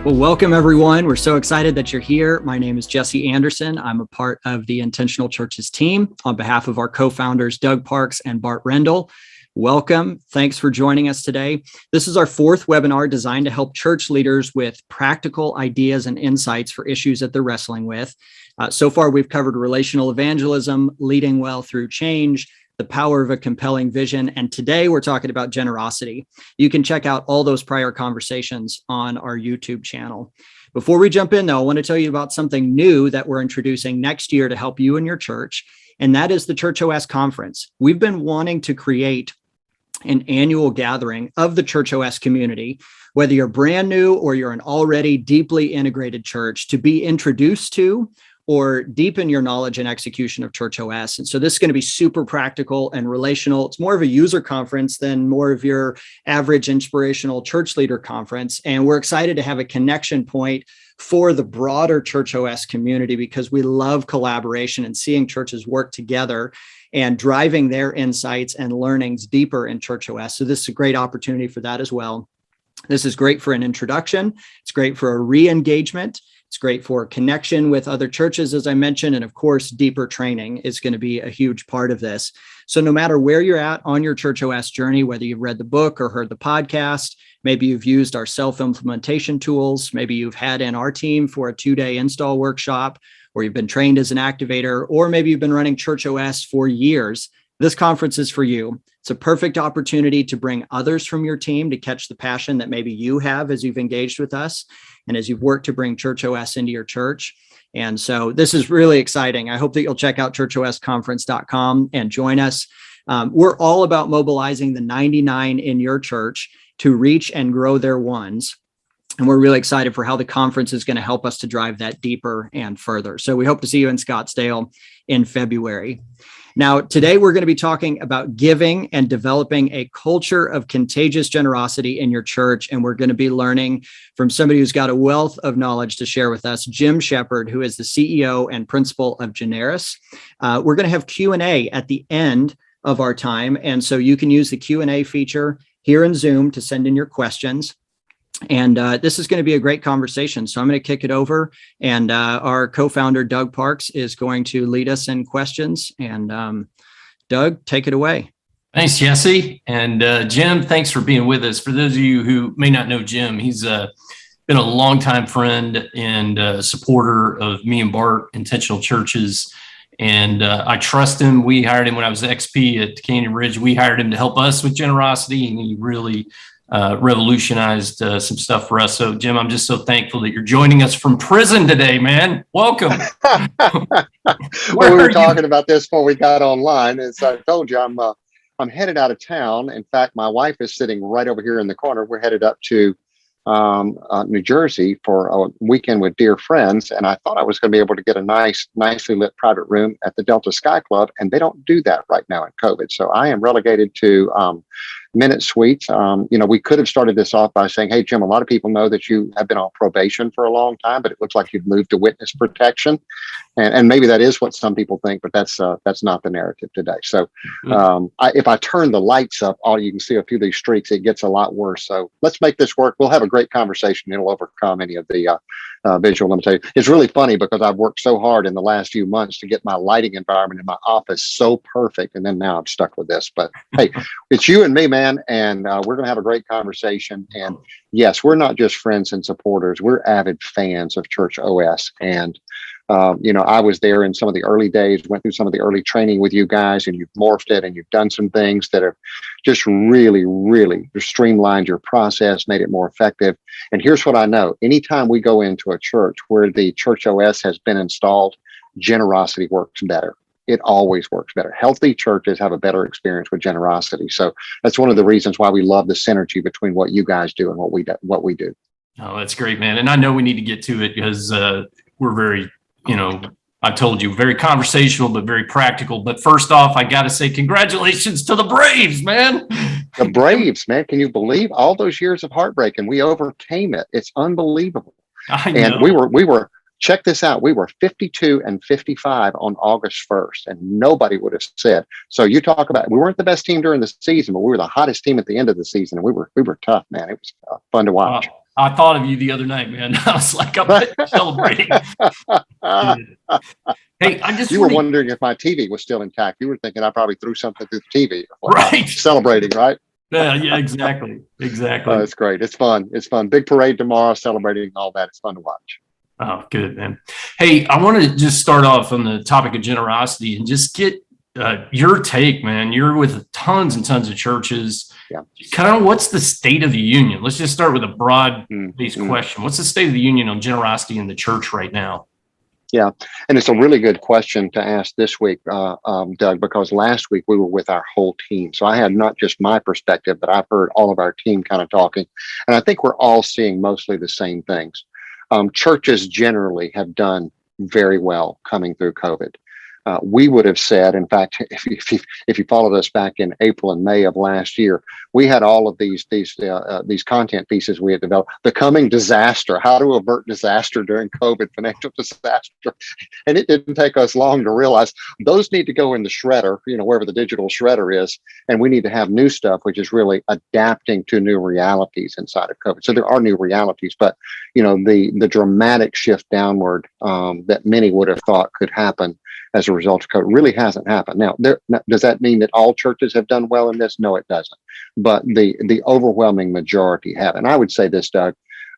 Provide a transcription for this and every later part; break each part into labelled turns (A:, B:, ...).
A: Well, welcome everyone. We're so excited that you're here. My name is Jesse Anderson. I'm a part of the Intentional Churches team on behalf of our co-founders, Doug Parks and Bart Rendell. Welcome. Thanks for joining us today. This is our fourth webinar designed to help church leaders with practical ideas and insights for issues that they're wrestling with. So far, we've covered relational evangelism, leading well through change, the power of a compelling vision. And today we're talking about generosity. You can check out all those prior conversations on our YouTube channel. Before we jump in, though, I want to tell you about something new that we're introducing next year to help you and your church, and that is the Church OS Conference. We've been wanting to create an annual gathering of the Church OS community, whether you're brand new or you're an already deeply integrated church, to be introduced to or deepen your knowledge and execution of Church OS. And so this is going to be super practical and relational. It's more of a user conference than more of your average inspirational church leader conference. And we're excited to have a connection point for the broader Church OS community because we love collaboration and seeing churches work together and driving their insights and learnings deeper in Church OS. So this is a great opportunity for that as well. This is great for an introduction. It's great for a re-engagement. It's great for connection with other churches, as I mentioned, and of course, deeper training is going to be a huge part of this. So no matter where you're at on your Church OS journey, whether you've read the book or heard the podcast, maybe you've used our self-implementation tools, maybe you've had in our team for a 2-day install workshop, or you've been trained as an activator, or maybe you've been running Church OS for years, this conference is for you. It's a perfect opportunity to bring others from your team to catch the passion that maybe you have as you've engaged with us and as you've worked to bring Church OS into your church. And so this is really exciting. I hope that you'll check out churchosconference.com and join us. We're all about mobilizing the 99 in your church to reach and grow their ones. And we're really excited for how the conference is going to help us to drive that deeper and further. So we hope to see you in Scottsdale in February. Now, today we're going to be talking about giving and developing a culture of contagious generosity in your church. And we're going to be learning from somebody who's got a wealth of knowledge to share with us, Jim Shepard, who is the CEO and principal of Generis. We're going to have Q&A at the end of our time. And so you can use the Q&A feature here in Zoom to send in your questions. And this is going to be a great conversation. So I'm going to kick it over. And our co-founder, Doug Parks, is going to lead us in questions. And Doug, take it away.
B: Thanks, Jesse. And Jim, thanks for being with us. For those of you who may not know Jim, he's been a longtime friend and supporter of me and Bart, Intentional Churches. And I trust him. We hired him when I was XP at Canyon Ridge. We hired him to help us with generosity, and he really revolutionized some stuff for us. So, Jim, I'm just so thankful that you're joining us from prison today, man. Welcome.
C: We were talking about this before we got online. As I told you, I'm headed out of town. In fact, my wife is sitting right over here in the corner. We're headed up to New Jersey for a weekend with dear friends. And I thought I was going to be able to get a nicely lit private room at the Delta Sky Club. And they don't do that right now in COVID. So I am relegated to minute suites. We could have started this off by saying, hey, Jim, a lot of people know that you have been on probation for a long time, but it looks like you've moved to witness protection. And maybe that is what some people think, but that's not the narrative today. So if I turn the lights up, all you can see a few of these streaks, it gets a lot worse. So let's make this work. We'll have a great conversation. It'll overcome any of the visual limitations. It's really funny because I've worked so hard in the last few months to get my lighting environment in my office so perfect. And then now I'm stuck with this. But hey, it's you and me, man. And we're going to have a great conversation. And yes, we're not just friends and supporters. We're avid fans of Church OS. And I was there in some of the early days, went through some of the early training with you guys, and you've morphed it and you've done some things that have just really, really streamlined your process, made it more effective. And here's what I know. Anytime we go into a church where the Church OS has been installed, generosity works better. It always works better. Healthy churches have a better experience with generosity. So that's one of the reasons why we love the synergy between what you guys do and what we do.
B: Oh, that's great, man. And I know we need to get to it because we're very, I told you, very conversational, but very practical. But first off, I got to say congratulations to the Braves, man.
C: The Braves, man. Can you believe all those years of heartbreak and we overcame it? It's unbelievable.
B: I know.
C: And we were, check this out. We were 52-55 on August 1st, and nobody would have said. So you talk about, we weren't the best team during the season, but we were the hottest team at the end of the season. And we were tough, man. It was fun to watch.
B: I thought of you the other night, man. I was like, I'm celebrating. Hey,
C: you were wondering if my TV was still intact. You were thinking I probably threw something through the TV.
B: Right.
C: Celebrating, right?
B: Yeah, exactly.
C: It's great. It's fun. It's fun. Big parade tomorrow, celebrating all that. It's fun to watch.
B: Oh, good, man. Hey, I want to just start off on the topic of generosity and just get your take, man. You're with tons and tons of churches.
C: Yeah.
B: Kind of what's the state of the union? Let's just start with a broad-based question. What's the state of the union on generosity in the church right now?
C: Yeah, and it's a really good question to ask this week, Doug, because last week we were with our whole team. So I had not just my perspective, but I've heard all of our team kind of talking. And I think we're all seeing mostly the same things. Churches generally have done very well coming through COVID. We would have said, in fact, if you followed us back in April and May of last year, we had all of these content pieces we had developed. The coming disaster, how to avert disaster during COVID, financial disaster, and it didn't take us long to realize those need to go in the shredder, wherever the digital shredder is, and we need to have new stuff, which is really adapting to new realities inside of COVID. So there are new realities, but the dramatic shift downward that many would have thought could happen as a result of COVID really hasn't happened. Now, does that mean that all churches have done well in this? No, it doesn't. But the overwhelming majority have. And I would say this, Doug,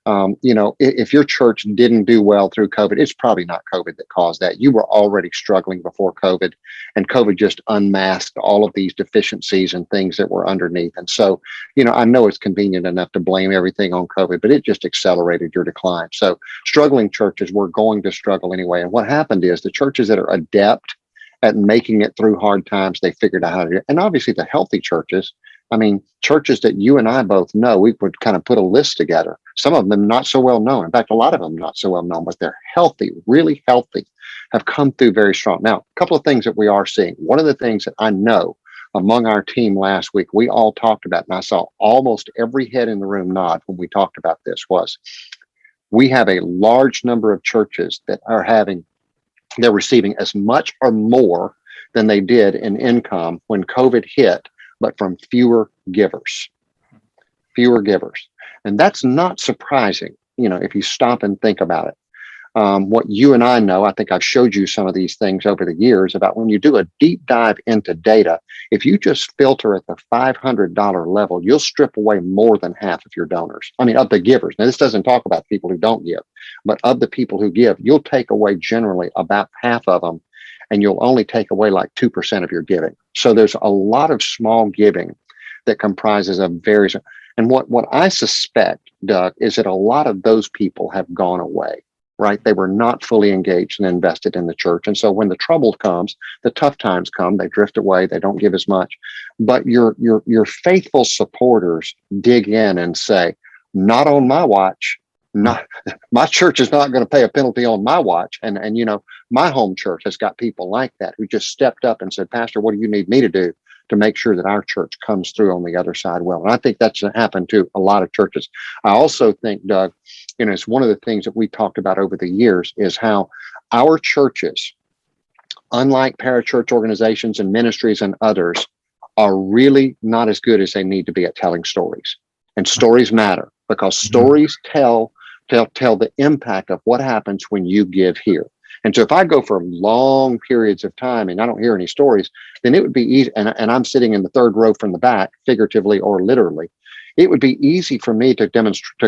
C: if your church didn't do well through COVID, it's probably not COVID that caused that. You were already struggling before COVID, and COVID just unmasked all of these deficiencies and things that were underneath. And so, I know it's convenient enough to blame everything on COVID, but it just accelerated your decline. So struggling churches were going to struggle anyway. And what happened is the churches that are adept at making it through hard times, they figured out how to do it. And obviously the healthy churches, churches that you and I both know, we would kind of put a list together. Some of them not so well known. In fact, a lot of them not so well known, but they're healthy, really healthy, have come through very strong. Now, a couple of things that we are seeing. One of the things that I know among our team last week, we all talked about, and I saw almost every head in the room nod when we talked about this, was we have a large number of churches that they're receiving as much or more than they did in income when COVID hit, but from fewer givers. And that's not surprising, if you stop and think about it. What you and I know, I think I've showed you some of these things over the years about when you do a deep dive into data, if you just filter at the $500 level, you'll strip away more than half of your donors. Of the givers. Now, this doesn't talk about people who don't give, but of the people who give, you'll take away generally about half of them, and you'll only take away like 2% of your giving. So there's a lot of small giving that comprises of various. And what I suspect, Doug, is that a lot of those people have gone away, right? They were not fully engaged and invested in the church. And so when the trouble comes, the tough times come, they drift away, they don't give as much. But your faithful supporters dig in and say, not on my watch. Not my church is not going to pay a penalty on my watch. And my home church has got people like that who just stepped up and said, Pastor, what do you need me to do to make sure that our church comes through on the other side well? And I think that's happened to a lot of churches. I also think, Doug, it's one of the things that we talked about over the years is how our churches, unlike parachurch organizations and ministries and others, are really not as good as they need to be at telling stories. And stories matter because stories tell the impact of what happens when you give here. And so if I go for long periods of time and I don't hear any stories, then it would be easy. And I'm sitting in the third row from the back, figuratively or literally. It would be easy for me to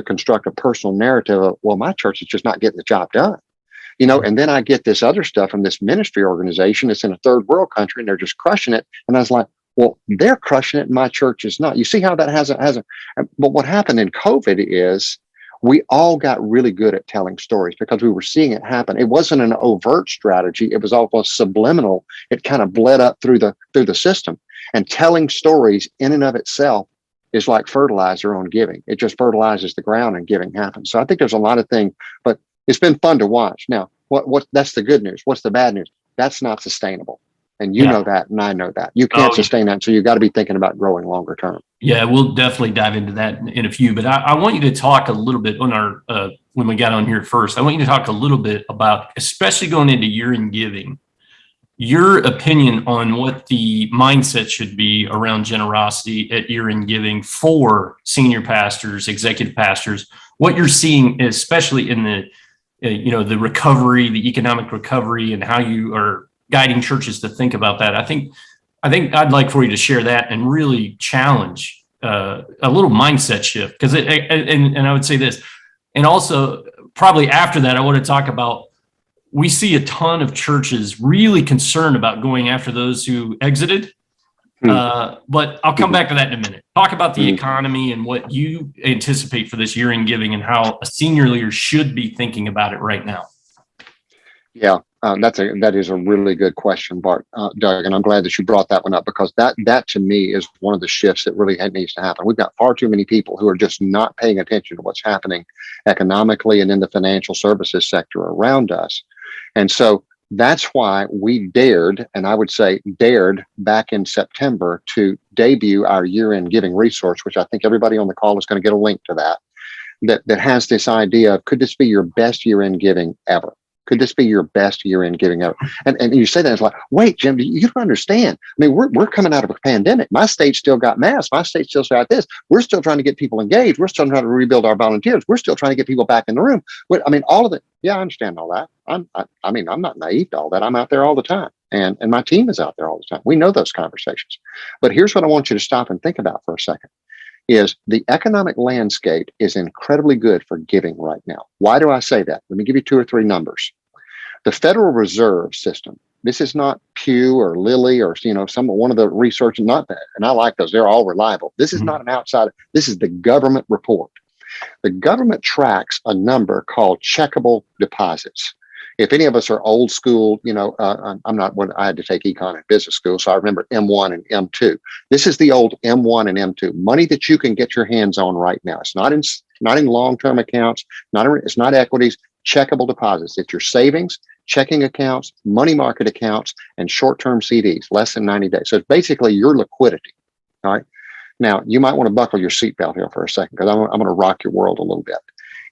C: construct a personal narrative of, well, my church is just not getting the job done. And then I get this other stuff from this ministry organization that's in a third world country and they're just crushing it. And I was like, well, they're crushing it and my church is not. You see how that hasn't. But what happened in COVID is we all got really good at telling stories because we were seeing it happen. It wasn't an overt strategy. It was almost subliminal. It kind of bled up through the system. And telling stories in and of itself is like fertilizer on giving. It just fertilizes the ground and giving happens. So I think there's a lot of things, but it's been fun to watch. Now, what that's the good news. What's the bad news? That's not sustainable. And you know that, and I know that. You can't sustain that. So you've got to be thinking about growing longer term.
B: Yeah, we'll definitely dive into that in a few. But I want you to talk a little bit on our when we got on here first. I want you to talk a little bit about, especially going into year-end giving, your opinion on what the mindset should be around generosity at year-end giving for senior pastors, executive pastors, what you're seeing, especially in the, the recovery, the economic recovery, and how you are guiding churches to think about that. I think I'd like for you to share that and really challenge a little mindset shift, because and I would say this, and also probably after that, I want to talk about, we see a ton of churches really concerned about going after those who exited. But I'll come back to that in a minute. Talk about the economy and what you anticipate for this year-end giving, and how a senior leader should be thinking about it right now.
C: Yeah, that is a really good question, Bart, Doug, and I'm glad that you brought that one up, because that to me is one of the shifts that really needs to happen. We've got far too many people who are just not paying attention to what's happening economically and in the financial services sector around us. And so that's why we dared, and I would say dared back in September, to debut our year-end giving resource, which I think everybody on the call is going to get a link to that has this idea of, could this be your best year-end giving ever? Could this be your best year-end giving ever? And you say that, it's like, wait, Jim, you don't understand. I mean, we're coming out of a pandemic. My state still got masks. My state still got this. We're still trying to get people engaged. We're still trying to rebuild our volunteers. We're still trying to get people back in the room. I mean, all of it. Yeah, I understand all that. I'm not naive to all that. I'm out there all the time. And my team is out there all the time. We know those conversations. But here's what I want you to stop and think about for a second. Is the economic landscape is incredibly good for giving right now. Why do I say that? Let me give you 2 or 3 numbers. The Federal Reserve System, this is not Pew or Lilly or one of the research, not that, and I like those, they're all reliable. This is not an outsider, this is the government report. The government tracks a number called checkable deposits. If any of us are old school, I'm not one. I had to take econ in business school, so I remember M1 and M2. This is the old M1 and M2, money that you can get your hands on right now. It's not in long-term accounts, it's not equities, checkable deposits. It's your savings, checking accounts, money market accounts, and short-term CDs, less than 90 days. So it's basically your liquidity. All right. Now, you might want to buckle your seatbelt here for a second, because I'm going to rock your world a little bit.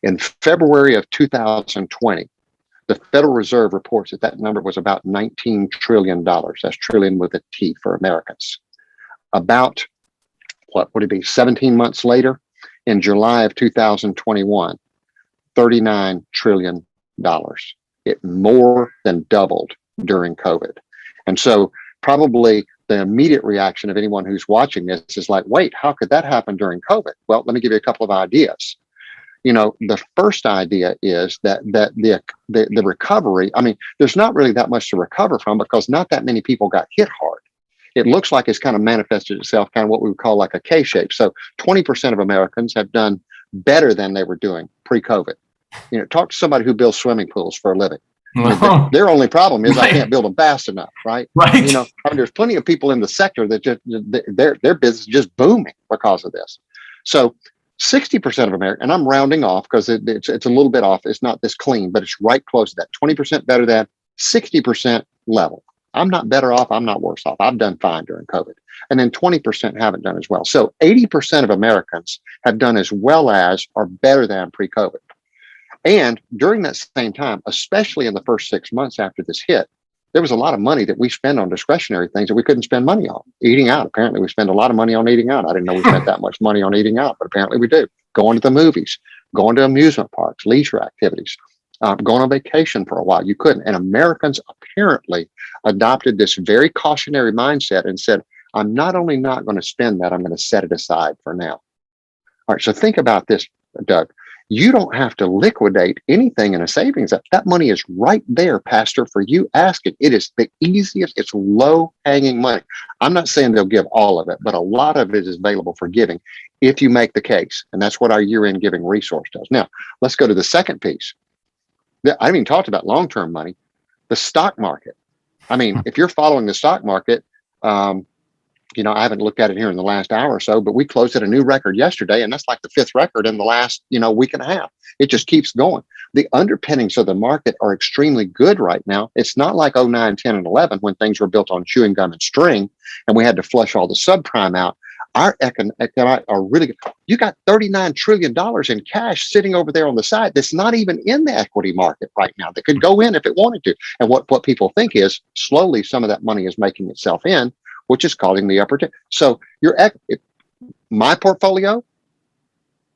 C: In February of 2020, the Federal Reserve reports that number was about $19 trillion. That's trillion with a T for Americans. About, what would it be, 17 months later, in July of 2021, $39 trillion. It more than doubled during COVID. And so probably the immediate reaction of anyone who's watching this is like, wait, how could that happen during COVID? Well, let me give you a couple of ideas. The first idea is that the recovery, I mean, there's not really that much to recover from, because not that many people got hit hard. It looks like it's kind of manifested itself kind of what we would call like a K-shape. So 20% of Americans have done better than they were doing pre-COVID. Talk to somebody who builds swimming pools for a living. Their only problem is, right, I can't build them fast enough, right?
B: Right.
C: There's plenty of people in the sector that just their business is just booming because of this. So 60% of America, and I'm rounding off because it's a little bit off. It's not this clean, but it's right close to that. 20% better than, 60% level. I'm not better off. I'm not worse off. I've done fine during COVID. And then 20% haven't done as well. So 80% of Americans have done as well as or better than pre-COVID. And during that same time, especially in the first 6 months after this hit, there was a lot of money that we spend on discretionary things that we couldn't spend money on. Eating out. Apparently, we spend a lot of money on eating out. I didn't know we spent that much money on eating out, but apparently we do. Going to the movies, going to amusement parks, leisure activities, going on vacation for a while. You couldn't. And Americans apparently adopted this very cautionary mindset and said, I'm not only not going to spend that, I'm going to set it aside for now. All right. So think about this, Doug. You don't have to liquidate anything in a savings. That money is right there, Pastor, for you. Ask it. It is the easiest. It's low-hanging money. I'm not saying they'll give all of it, but a lot of it is available for giving if you make the case. And that's what our year-end giving resource does. Now, let's go to the second piece. I haven't even talked about long-term money. The stock market. I mean, if you're following the stock market, I haven't looked at it here in the last hour or so, but we closed at a new record yesterday, and that's like the 5th record in the last, week and a half. It just keeps going. The underpinnings of the market are extremely good right now. It's not like 09, 10, and 11 when things were built on chewing gum and string, and we had to flush all the subprime out. Our economic are really good. You got $39 trillion in cash sitting over there on the side that's not even in the equity market right now, that could go in if it wanted to. And what people think is slowly some of that money is making itself in, which is causing the upper. So my portfolio,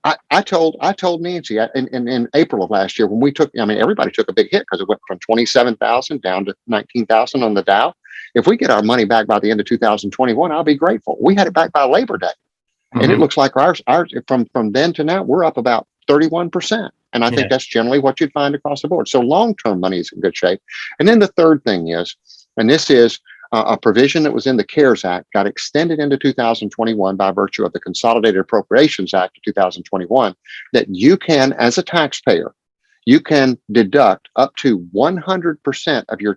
C: I told Nancy in April of last year when we took, I mean, everybody took a big hit because it went from 27,000 down to 19,000 on the Dow. If we get our money back by the end of 2021, I'll be grateful. We had it back by Labor Day. And it looks like ours from then to now, we're up about 31%. And I think that's generally what you'd find across the board. So long-term money is in good shape. And then the third thing is, and this is a provision that was in the CARES Act, got extended into 2021 by virtue of the Consolidated Appropriations Act of 2021, that you can, as a taxpayer, you can deduct up to 100% of your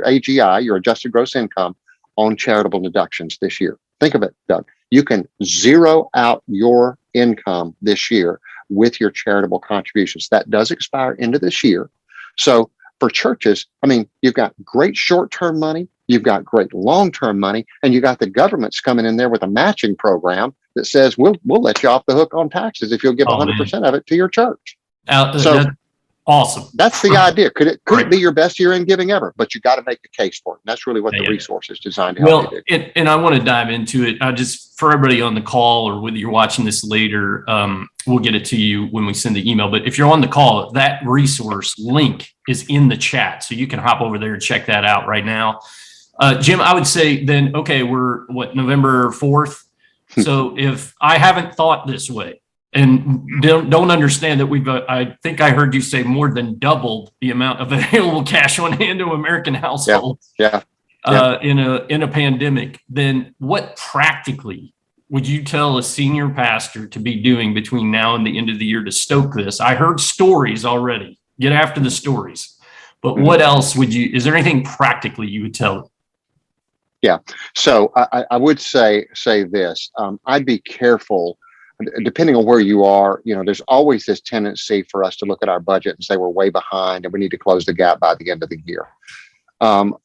C: AGI, your adjusted gross income, on charitable deductions this year. Think of it, Doug. You can zero out your income this year with your charitable contributions. That does expire into this year. So for churches, I mean, you've got great short-term money, you've got great long-term money, and you got the government's coming in there with a matching program that says we'll let you off the hook on taxes if you'll give 100% of it to your church. So
B: awesome.
C: That's the idea. Could it be your best year in giving ever? But you got to make the case for it. And that's really what the resource is designed to help you do.
B: And I want to dive into it. I just, for everybody on the call or whether you're watching this later, we'll get it to you when we send the email. But if you're on the call, that resource link is in the chat. So you can hop over there and check that out right now. Jim, I would say then, okay, we're November 4th. So if I haven't thought this way, and don't understand that we've, I think I heard you say more than doubled the amount of available cash on hand to American households in a pandemic. Then what practically would you tell a senior pastor to be doing between now and the end of the year to stoke this? I heard stories already. Get after the stories. But what else is there anything practically you would tell them?
C: Yeah. So I would say this. I'd be careful. Depending on where you are, there's always this tendency for us to look at our budget and say we're way behind and we need to close the gap by the end of the year.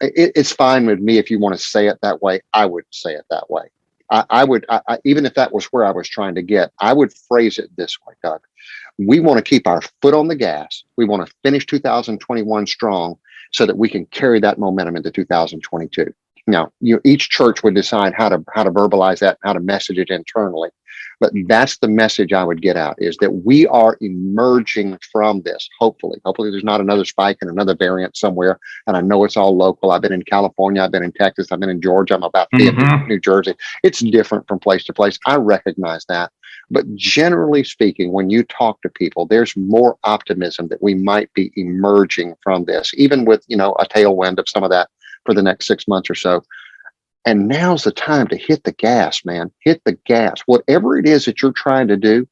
C: It's fine with me if you want to say it that way. I wouldn't say it that way. I would, even if that was where I was trying to get, I would phrase it this way, Doug. We want to keep our foot on the gas. We want to finish 2021 strong so that we can carry that momentum into 2022. Now, each church would decide how to verbalize that, how to message it internally. But that's the message I would get out, is that we are emerging from this. Hopefully there's not another spike and another variant somewhere. And I know it's all local. I've been in California. I've been in Texas. I've been in Georgia. I'm about to be in New Jersey. It's different from place to place. I recognize that. But generally speaking, when you talk to people, there's more optimism that we might be emerging from this, even with, a tailwind of some of that for the next 6 months or so. And now's the time to hit the gas, man. Hit the gas. Whatever it is that you're trying to do,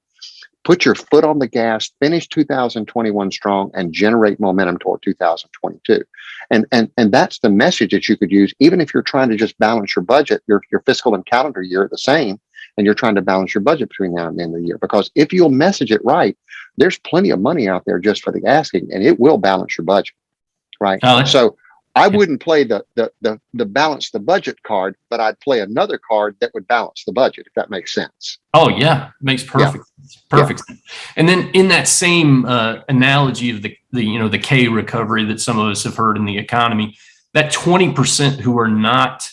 C: put your foot on the gas, finish 2021 strong, and generate momentum toward 2022. And that's the message that you could use, even if you're trying to just balance your budget, your fiscal and calendar year the same, and you're trying to balance your budget between now and the end of the year. Because if you'll message it right, there's plenty of money out there just for the asking, and it will balance your budget, right? So I wouldn't play the balance the budget card, but I'd play another card that would balance the budget, if that makes sense.
B: Oh yeah, makes perfect sense. And then in that same analogy of the K recovery that some of us have heard in the economy, that 20% who are not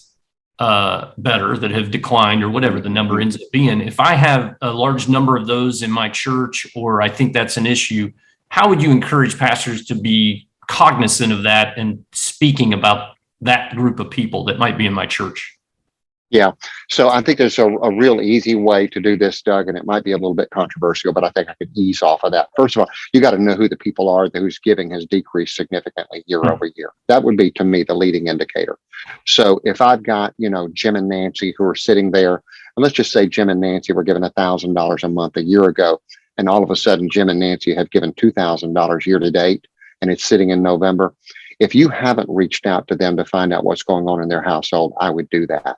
B: better, that have declined or whatever the number ends up being, if I have a large number of those in my church, or I think that's an issue, how would you encourage pastors to be cognizant of that and speaking about that group of people that might be in my church?
C: Yeah. So I think there's a real easy way to do this, Doug, and it might be a little bit controversial, but I think I could ease off of that. First of all, you got to know who the people are whose giving has decreased significantly year over year. That would be, to me, the leading indicator. So if I've got, Jim and Nancy who are sitting there, and let's just say Jim and Nancy were given $1,000 a month a year ago, and all of a sudden Jim and Nancy have given $2,000 year to date, and it's sitting in November. If you haven't reached out to them to find out what's going on in their household, I would do that.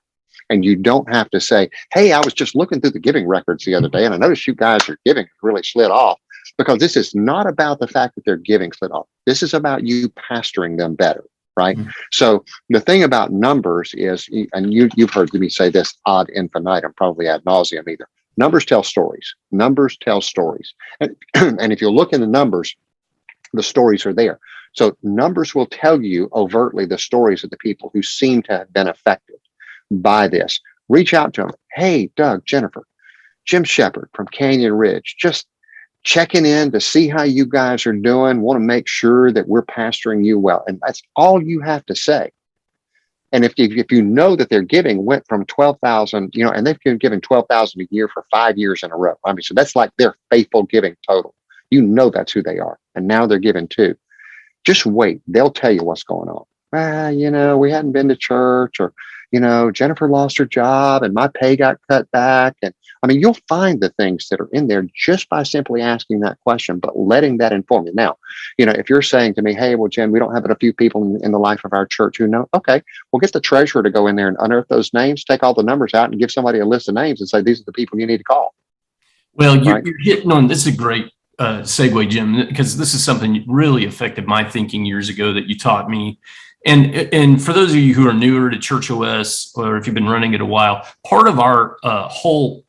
C: And you don't have to say, hey, I was just looking through the giving records the other day, and I noticed you guys are giving really slid off, because this is not about the fact that they're giving slid off. This is about you pastoring them better, right? Mm-hmm. So the thing about numbers is, and you've heard me say this ad infinitum, probably ad nauseum either. Numbers tell stories. Numbers tell stories. And if you look in the numbers, the stories are there. So numbers will tell you overtly the stories of the people who seem to have been affected by this. Reach out to them. Hey, Doug, Jennifer, Jim Shepherd from Canyon Ridge, just checking in to see how you guys are doing, want to make sure that we're pastoring you well. And that's all you have to say. And if you know that their giving went from 12,000, and they've been giving 12,000 a year for 5 years in a row. I mean, so that's like their faithful giving total. That's who they are. And now they're giving too. Just wait. They'll tell you what's going on. We hadn't been to church, or, Jennifer lost her job and my pay got cut back. And I mean, you'll find the things that are in there just by simply asking that question, but letting that inform you. Now, if you're saying to me, hey, well, Jen, we don't have but a few people in the life of our church who know, okay, we'll get the treasurer to go in there and unearth those names, take all the numbers out and give somebody a list of names and say, these are the people you need to call.
B: Well, you're hitting on, this is a great segue, Jim, because this is something that really affected my thinking years ago that you taught me. And for those of you who are newer to Church OS, or if you've been running it a while, part of our whole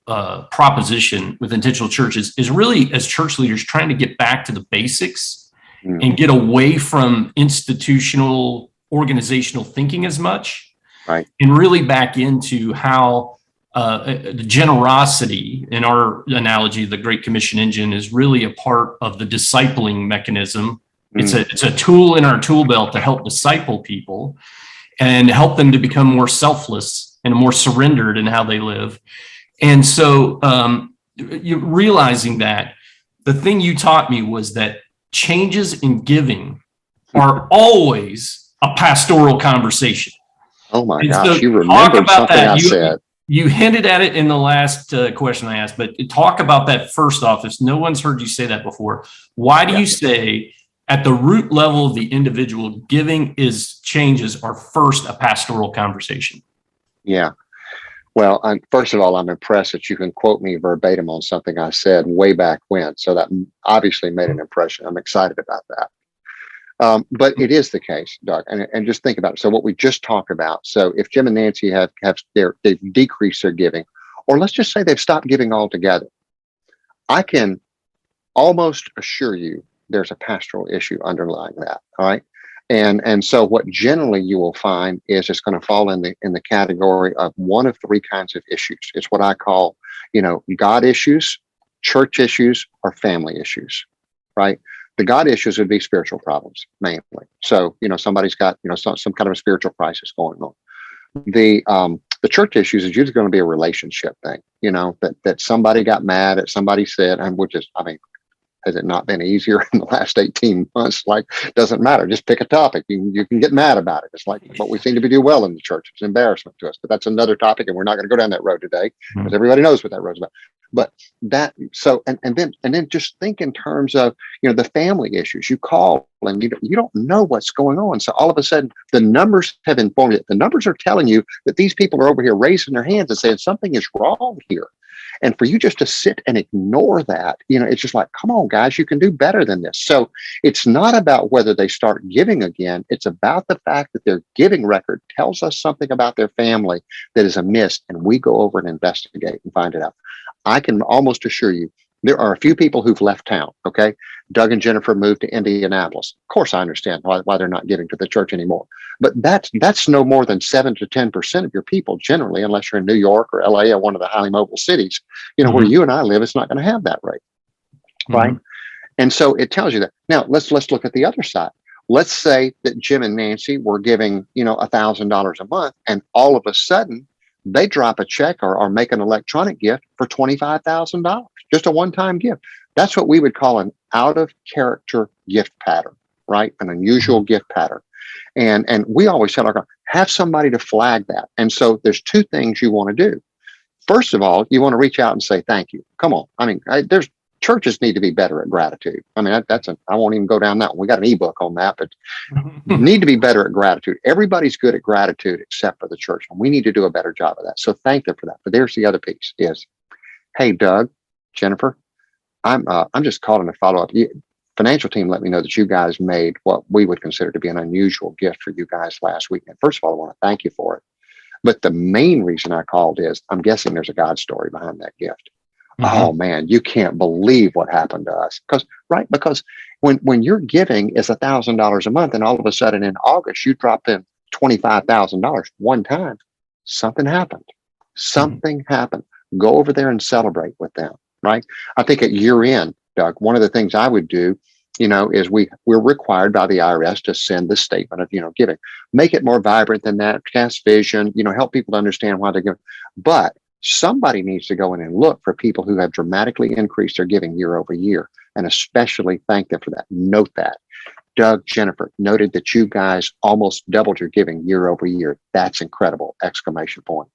B: proposition with intentional churches is really, as church leaders, trying to get back to the basics and get away from institutional organizational thinking as much,
C: right? And
B: really back into how the generosity, in our analogy, the Great Commission engine, is really a part of the discipling mechanism. It's a tool in our tool belt to help disciple people and help them to become more selfless and more surrendered in how they live. And so you're realizing that the thing you taught me was that changes in giving are always a pastoral conversation.
C: Oh my gosh, you remembered something I said.
B: You hinted at it in the last question I asked, but talk about that first off. If no one's heard you say that before, why do you say at the root level of the individual, giving changes are first a pastoral conversation?
C: Yeah. Well, first of all, I'm impressed that you can quote me verbatim on something I said way back when. So that obviously made an impression. I'm excited about that. But it is the case, Doug, and just think about it. So what we just talked about. So if Jim and Nancy they've decreased their giving, or let's just say they've stopped giving altogether, I can almost assure you there's a pastoral issue underlying that. All right. And so what generally you will find is it's going to fall in the category of one of three kinds of issues. It's what I call, God issues, church issues, or family issues, right? The God issues would be spiritual problems mainly. So, somebody's got, some kind of a spiritual crisis going on. The church issues is usually going to be a relationship thing, that somebody got mad at somebody said, and has it not been easier in the last 18 months? Like, doesn't matter. Just pick a topic. You can get mad about it. It's like what we seem to do well in the church. It's an embarrassment to us, but that's another topic. And we're not going to go down that road today because everybody knows what that road's about. But and then just think in terms of, the family issues. You call and you don't know what's going on. So all of a sudden the numbers have informed you. The numbers are telling you that these people are over here raising their hands and saying something is wrong here. And for you just to sit and ignore that, it's just like, come on, guys, you can do better than this. So it's not about whether they start giving again. It's about the fact that their giving record tells us something about their family that is amiss, and we go over and investigate and find it out. I can almost assure you there are a few people who've left town. Okay. Doug and Jennifer moved to Indianapolis. Of course, I understand why they're not giving to the church anymore. But that's no more than 7 to 10% of your people generally, unless you're in New York or LA or one of the highly mobile cities, where you and I live, it's not going to have that rate. Right. And so it tells you that. Now let's look at the other side. Let's say that Jim and Nancy were giving, $1,000 a month, and all of a sudden they drop a check or make an electronic gift for $25,000, just a one-time gift. That's what we would call an out of character gift pattern, right? An unusual gift pattern. And we always tell our have somebody to flag that. And so there's two things you want to do. First of all, you want to reach out and say, thank you. Come on. There's churches need to be better at gratitude. I won't even go down that one. We got an ebook on that, but need to be better at gratitude. Everybody's good at gratitude except for the church. And we need to do a better job of that. So thank them for that. But there's the other piece is, hey, Doug, Jennifer, I'm just calling to follow up. Financial team let me know that you guys made what we would consider to be an unusual gift for you guys last week. And first of all, I want to thank you for it. But the main reason I called is I'm guessing there's a God story behind that gift. Oh man, you can't believe what happened to us. Because when your giving is $1,000 a month and all of a sudden in August you dropped in $25,000 one time, something happened. Something happened. Go over there and celebrate with them, right? I think at year end, Doug, one of the things I would do, is we're required by the IRS to send the statement of, giving. Make it more vibrant than that, cast vision, help people to understand why they're giving. But somebody needs to go in and look for people who have dramatically increased their giving year over year, and especially thank them for that. Note that. Doug, Jennifer, noted that you guys almost doubled your giving year over year. That's incredible! Exclamation point.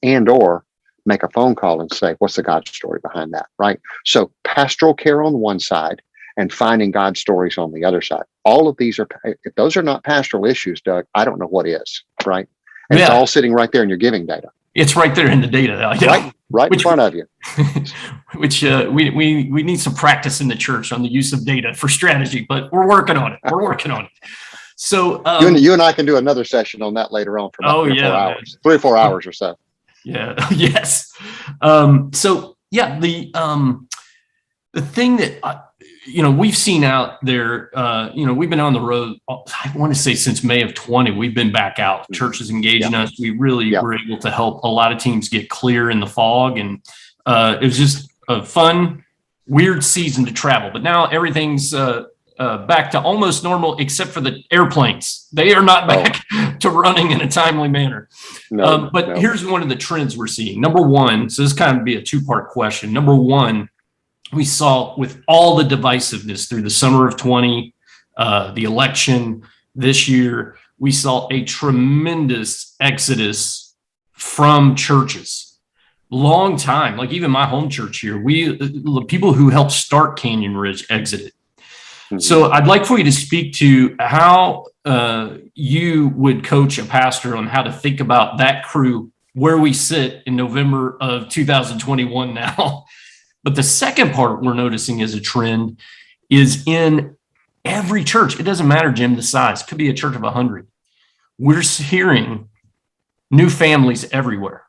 C: And or make a phone call and say, what's the God story behind that, right? So pastoral care on one side and finding God stories on the other side. All of these if those are not pastoral issues, Doug, I don't know what is, right? And It's all sitting right there in your giving data.
B: It's right there in the data.
C: Right in front of you.
B: Which we need some practice in the church on the use of data for strategy, but we're working on it. So
C: you and I can do another session on that later on for about 3 or 4 hours or so.
B: Yeah. Yes. So yeah, the thing that we've seen out there, we've been on the road, I want to say since May of 20, we've been back out. Churches engaging us. We really were able to help a lot of teams get clear in the fog. And it was just a fun, weird season to travel. But now everything's back to almost normal, except for the airplanes. They are not back to running in a timely manner. But here's one of the trends we're seeing. Number one, so this kind of be a two-part question. Number one, we saw with all the divisiveness through the summer of 20, the election this year, we saw a tremendous exodus from churches. Long time, like even my home church here, the people who helped start Canyon Ridge exited. Mm-hmm. So I'd like for you to speak to how you would coach a pastor on how to think about that crew, where we sit in November of 2021 now. But the second part we're noticing as a trend is in every church. It doesn't matter, Jim, the size. It could be a church of 100. We're hearing new families everywhere.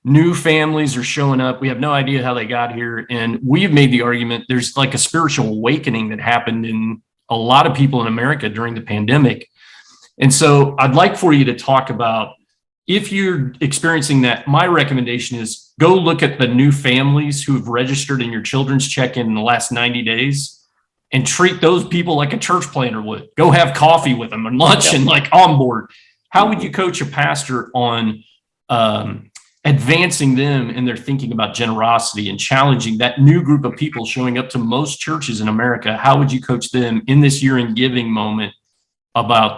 B: New families are showing up. We have no idea how they got here. And we've made the argument there's like a spiritual awakening that happened in a lot of people in America during the pandemic. And so I'd like for you to talk about, if you're experiencing that, my recommendation is go look at the new families who have registered in your children's check-in in the last 90 days and treat those people like a church planter would. Go have coffee with them and lunch and like on board. How would you coach a pastor on advancing them in their thinking about generosity and challenging that new group of people showing up to most churches in America? How would you coach them in this year in giving moment?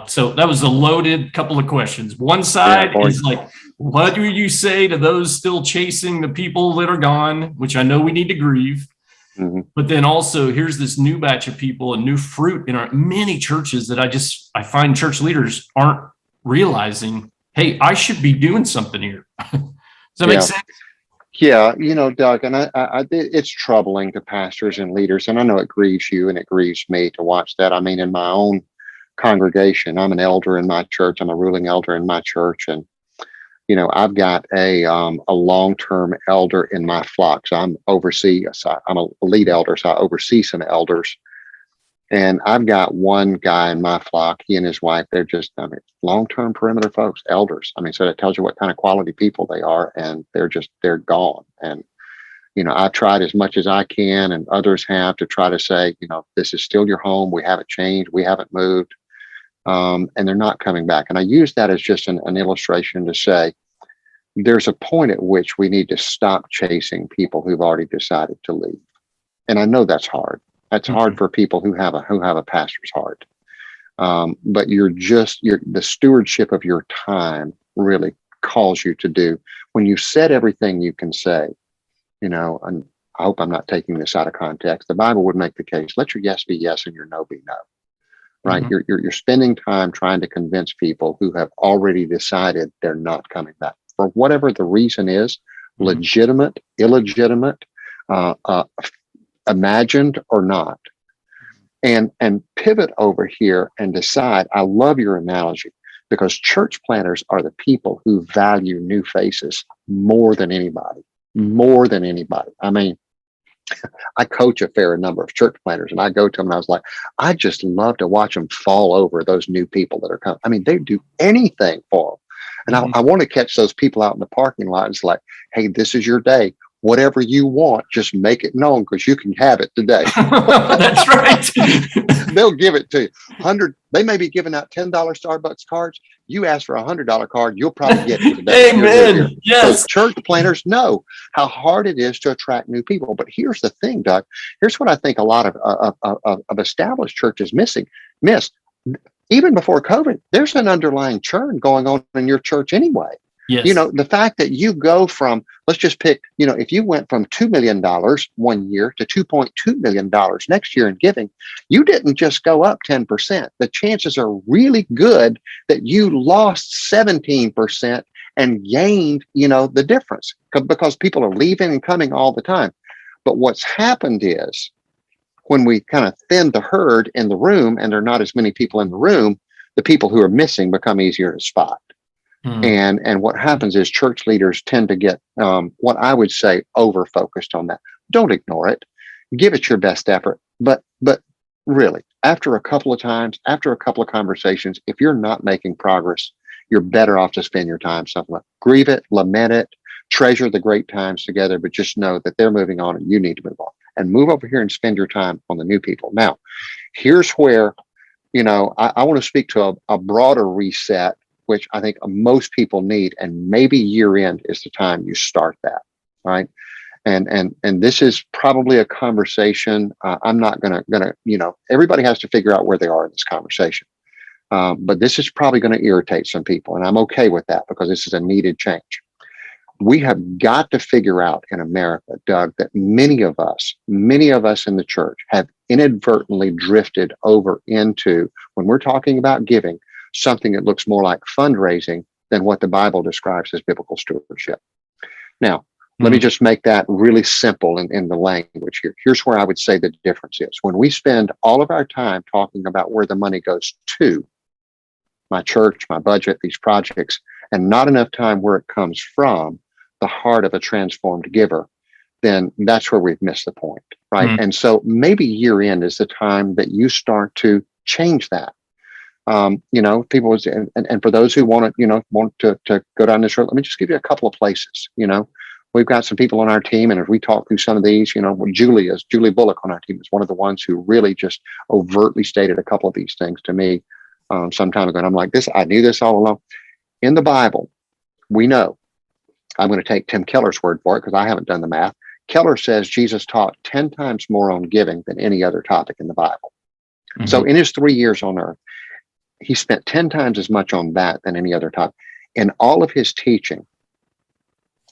B: So that was a loaded couple of questions. One side is like, what do you say to those still chasing the people that are gone, which I know we need to grieve. Mm-hmm. But then also here's this new batch of people and new fruit in our many churches that I find church leaders aren't realizing, hey, I should be doing something here. Does that make sense?
C: Yeah, Doug, and I it's troubling to pastors and leaders, and I know it grieves you and it grieves me to watch that. I mean, in my own congregation, I'm an elder in my church. I'm a ruling elder in my church, and I've got a long-term elder in my flock. So I'm a lead elder, so I oversee some elders. And I've got one guy in my flock, he and his wife, they're just, long-term perimeter folks, elders. So that tells you what kind of quality people they are, and they're gone. And, I've tried as much as I can, and others have, to try to say, this is still your home. We haven't changed. We haven't moved. And they're not coming back. And I use that as just an illustration to say, there's a point at which we need to stop chasing people who've already decided to leave. And I know that's hard. That's hard for people who have a pastor's heart. But the stewardship of your time really calls you to do. When you said everything you can say, and I hope I'm not taking this out of context, the Bible would make the case, let your yes be yes and your no be no. Right? Mm-hmm. You're spending time trying to convince people who have already decided they're not coming back. For whatever the reason is, legitimate, illegitimate, imagined or not, and pivot over here and decide. I love your analogy, because church planners are the people who value new faces more than anybody. I coach a fair number of church planners, and I go to them and I was like, I just love to watch them fall over those new people that are coming. They'd do anything for them. And I want to catch those people out in the parking lot. It's like, hey, this is your day. Whatever you want, just make it known because you can have it today.
B: That's right.
C: They'll give it to you. They may be giving out $10 Starbucks cards. You ask for a $100 card, you'll probably get it today.
B: Amen. Yes.
C: So church planners know how hard it is to attract new people. But here's the thing, Doug. Here's what I think a lot of established churches miss. Even before COVID, there's an underlying churn going on in your church anyway.
B: Yes.
C: You know, the fact that you go from, let's just pick, you know, if you went from $2 million one year to $2.2 million next year in giving, you didn't just go up 10%. The chances are really good that you lost 17% and gained, you know, the difference because people are leaving and coming all the time. But what's happened is when we kind of thin the herd in the room and there are not as many people in the room, the people who are missing become easier to spot. And what happens is church leaders tend to get what I would say over-focused on that. Don't ignore it. Give it your best effort. But really, after a couple of times, after a couple of conversations, if you're not making progress, you're better off to spend your time something like grieve it, lament it, treasure the great times together, but just know that they're moving on and you need to move on. And move over here and spend your time on the new people. Now, here's where, you know, I want to speak to a broader reset, which I think most people need, and maybe year end is the time you start that, right? And this is probably a conversation. I'm not gonna, you know, everybody has to figure out where they are in this conversation. But this is probably going to irritate some people, and I'm okay with that because this is a needed change. We have got to figure out in America, Doug, that many of us in the church have inadvertently drifted over into, when we're talking about giving, something that looks more like fundraising than what the Bible describes as biblical stewardship. Now, let me just make that really simple in the language here. Here's where I would say the difference is. When we spend all of our time talking about where the money goes to, my church, my budget, these projects, and not enough time where it comes from, the heart of a transformed giver, then that's where we've missed the point, right? And so maybe year end is the time that you start to change that. You know, people, and for those who want to go down this road, let me just give you a couple of places. You know, we've got some people on our team, and as we talk through some of these, you know, Julie Bullock on our team is one of the ones who really just overtly stated a couple of these things to me some time ago. And I'm like, I knew this all along. In the Bible, we know, I'm going to take Tim Keller's word for it because I haven't done the math. Keller says Jesus taught 10 times more on giving than any other topic in the Bible. So in his 3 years on earth, he spent 10 times as much on that than any other topic. In all of his teaching,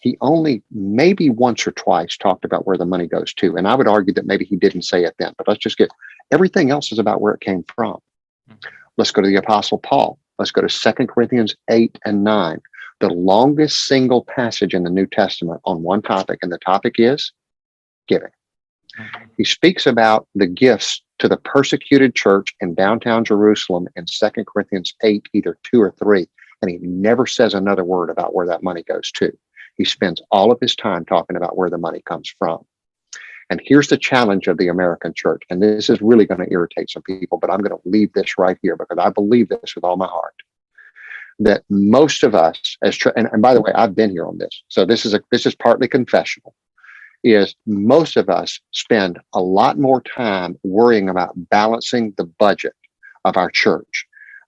C: he only maybe once or twice talked about where the money goes to. And I would argue that maybe he didn't say it then, but let's just get, everything else is about where it came from. Let's go to the Apostle Paul. Let's go to 2 Corinthians 8 and 9, the longest single passage in the New Testament on one topic. And the topic is giving. He speaks about the gifts to the persecuted church in downtown Jerusalem in 2 Corinthians 8, either 2 or 3. And he never says another word about where that money goes to. He spends all of his time talking about where the money comes from. And here's the challenge of the American church. And this is really going to irritate some people, but I'm going to leave this right here because I believe this with all my heart. That most of us, and by the way, I've been here on this. So this is partly confessional. Is most of us spend a lot more time worrying about balancing the budget of our church